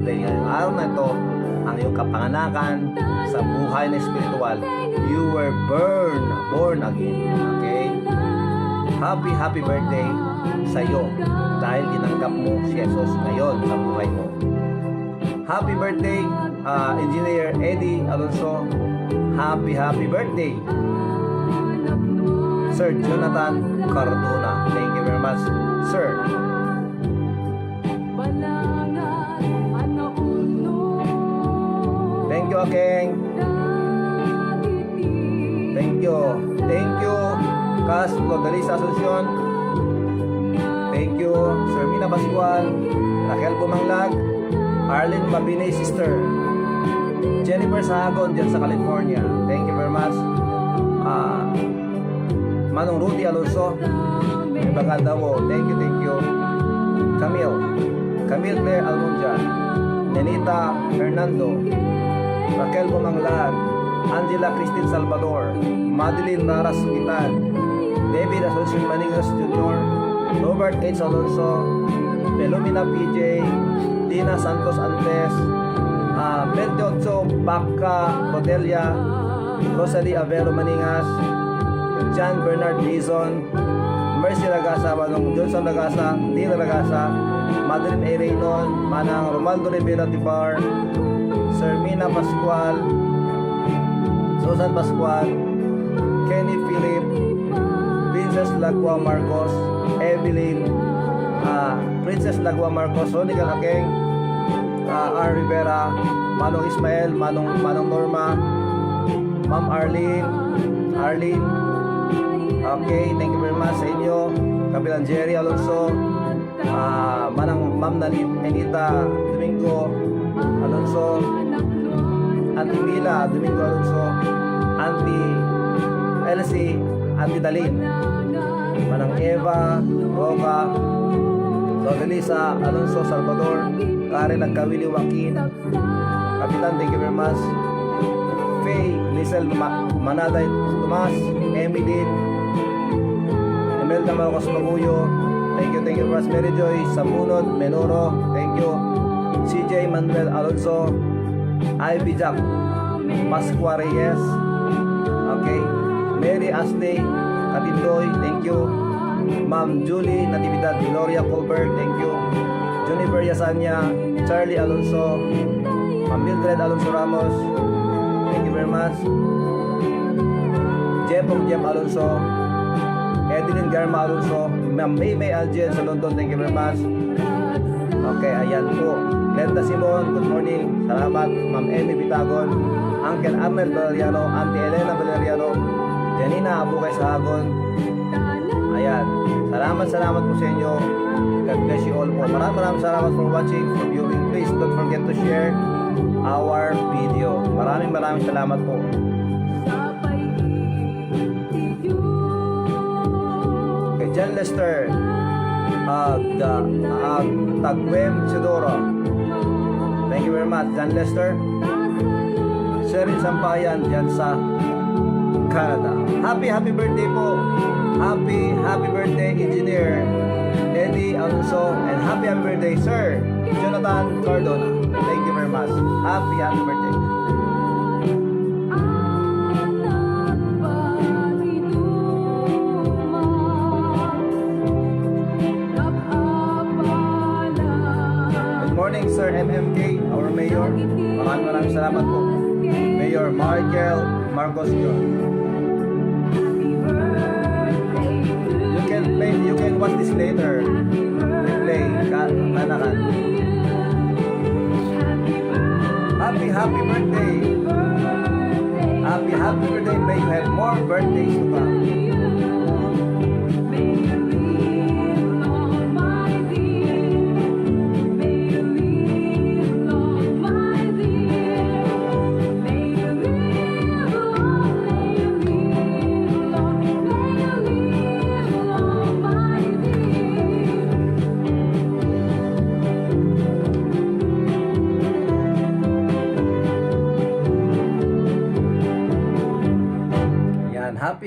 Dahil ngayong araw na ito, ang iyong kapanganakan sa buhay na espiritual, you were born again. Okay? Happy birthday sa iyo dahil tinanggap mo si Jesus ngayon sa buhay mo. Happy birthday, Engineer Eddie Alonso. Happy birthday, Sir Jonathan Cardona. Thank you very much, sir. Thank you, Akeng. Thank you, Cas Flordelisa Asuncion. Thank you, Sir Mina Pascual, Raquel Bumanglag, Arlene Mabinay sister, Jennifer Sahagon dyan sa California. Thank you very much. Manong Rudy Alonso, Baganda mo. Thank you. Camille Claire Almonja, Nenita Fernando, Raquel Bumanglag, Angela Christine Salvador, Madeline Raras Sukitan, David Asuncion Maningos Jr., Robert H. Alonso, Pelomina PJ, Tina Santos Antes, 28 Baka Rodelia, Rosalie Avero Maningas, John Bernard Dizon, Mercy Lagasa, Manong Johnson Lagasa, Tina Lagasa, Madeline A. Reynon, Manang Romaldo Rivera Tibar, Sir Mina Pascual, Susan Pascual, Kenny Philip, Princess Lagua Marcos, Evelyn, Princess Lagua Marcos, Ronica Akeng, R. Rivera, Manong Ismael, Manong Norma, Ma'am Arlene. Okay, thank you very much sa inyo. Kapitan Jerry Alonso, Ma'am Anita Domingo Alonso, Auntie Mila Domingo Alonso, Auntie Elsie, Auntie Dalin, Manang Eva Roca, Rodelisa Alonso Salvador, Karen Nagkawili Joaquin, Kapitan, thank you very much. Faye Lisel Manaday Tomas, Emilyn, Imelda Marcos Maguyo, thank you very much. Mary Joy Samunod Menoro, thank you. CJ Manuel Alonso, Ivy Jack Pascua Reyes, okay. Mary Ashley Katindoy, thank you. Ma'am Julie Natividad Gloria Colbert, thank you. Juniper Yasanya, Charlie Alonso, Ma'am Mildred Alonso Ramos, thank you very much. Jem Alonso, Edeline Garma Alonso, Ma'am Maymay Aljen sa London, thank you very much. Okay, ayan po. Glenda Simon, good morning. Salamat. Ma'am Emmy Bitagon, Uncle Arnel Valeriano, Auntie Elena Valeriano, Janina Abukay Sahagon. Ayan. Salamat po sa inyo. God bless you all po. Maraming salamat for watching, for viewing. Please don't forget to share our video. Maraming salamat po. Kay John Lester, Tagwem Chidoro, Thank you very much. John Lester. Sheryl Sampayan dyan sa Canada. Happy birthday po. Happy birthday, Engineer Eddie Alonso. And happy birthday, Sir Jonathan Cardona. Thank you very much. Happy birthday. Good morning, Sir MMK, our Mayor. Maraming salamat po. Mayor Markel Marcos Jr. You can watch this later. Replay. Kanakan. Happy birthday. Happy birthday. May you have more birthdays to come.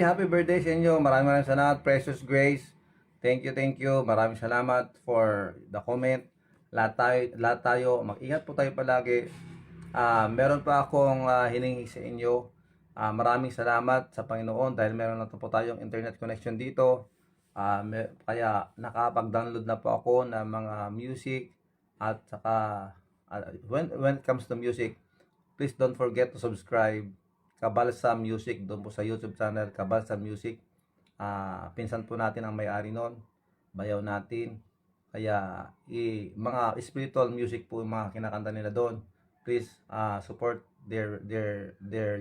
Happy birthday sa inyo. Maraming salamat, Precious Grace. Thank you. Maraming salamat for the comment. Lahat tayo, mag-ingat po tayo palagi. Meron pa akong hiningi sa inyo. Maraming salamat sa Panginoon dahil meron na po tayong internet connection dito. Kaya nakapag-download na po ako ng mga music at saka when it comes to music, please don't forget to subscribe. Kabalsam Music, doon po sa YouTube channel, Kabalsam Music. Pinsan po natin ang may-ari noon, bayaw natin. Kaya mga spiritual music po yung mga kinakanta nila doon. Please support their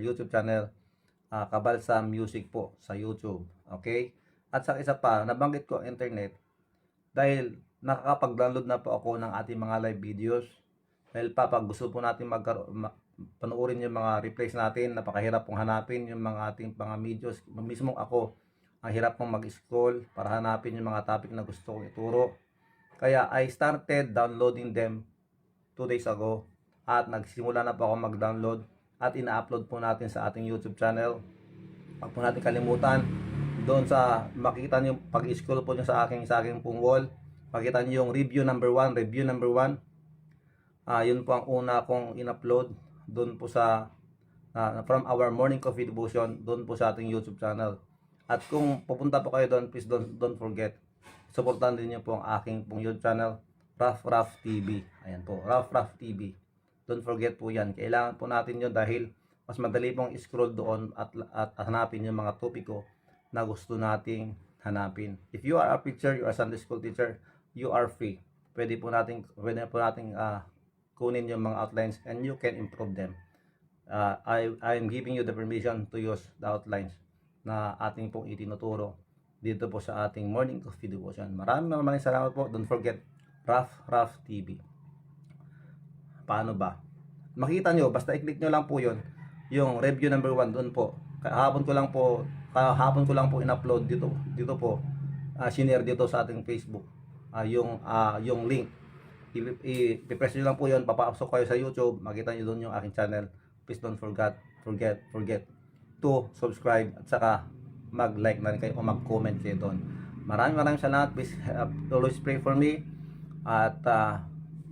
YouTube channel, Kabalsam Music po sa YouTube. Okay? At sa isa pa, nabanggit ko ang internet dahil nakakapag-download na po ako ng ating mga live videos. Dahil pag gusto po natin panoorin yung mga replays natin, napakahirap pong hanapin yung mga ating mga videos. Mismo ako, ang hirap pong mag-scroll para hanapin yung mga topic na gusto kong ituro. Kaya I started downloading them 2 days ago at nagsimula na po ako mag-download at ina-upload po natin sa ating YouTube channel. Huwag po natin kalimutan, doon sa makikita nyo, pag-scroll po nyo sa aking pong wall, makikita nyo yung review number 1. Yun po ang una kong in-upload doon po sa from our morning coffee devotion, doon po sa ating YouTube channel. At kung pupunta po kayo doon, please don't forget, supportan din niyo po ang aking pong YouTube channel, Raf TV. Ayan po, Raf TV. Don't forget po yan. Kailangan po natin yun dahil mas madali pong scroll doon at hanapin yung mga topiko na gusto nating hanapin. If you are a preacher, you are a Sunday school teacher, you are free. Pwede po nating kunin yung mga outlines and you can improve them. I am giving you the permission to use the outlines na ating pong itinuturo dito po sa ating morning coffee devotion. Maraming salamat po. Don't forget, Raf TV. Paano ba? Makita nyo, basta i-click nyo lang po yun, yung review number 1 doon po. Kahapon ko lang po in-upload dito po. Shinare dito sa ating Facebook. Yung link. I-press nyo lang po yun, papasok kayo sa YouTube, makita nyo doon yung aking channel. Please don't forget to subscribe at saka mag-like na rin kayo o mag-comment kayo doon. Maraming salamat. Please always pray for me at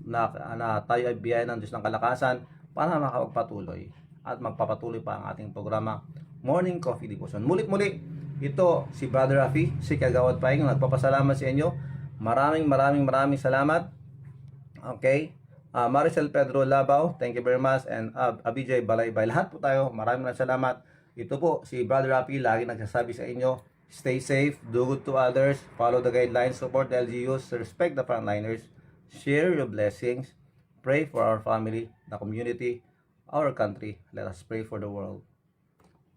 na tayo ay biyaya ng Diyos ng kalakasan para makapagpatuloy at magpapatuloy pa ang ating programa Morning Coffee Devotion. Muli, ito si Brother Rafi, si Kagawad Paing, nagpapasalamat sa inyo. Maraming salamat. Okay, Maricel Pedro Labao, thank you very much, and Abijay Balaybay, lahat po tayo, maraming salamat. Ito po si Brother Rafi, lagi nagsasabi sa inyo, stay safe, do good to others, follow the guidelines, support the LGUs, respect the frontliners, share your blessings, pray for our family, the community, our country. Let us pray for the world.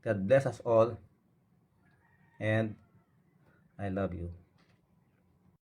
God bless us all, and I love you.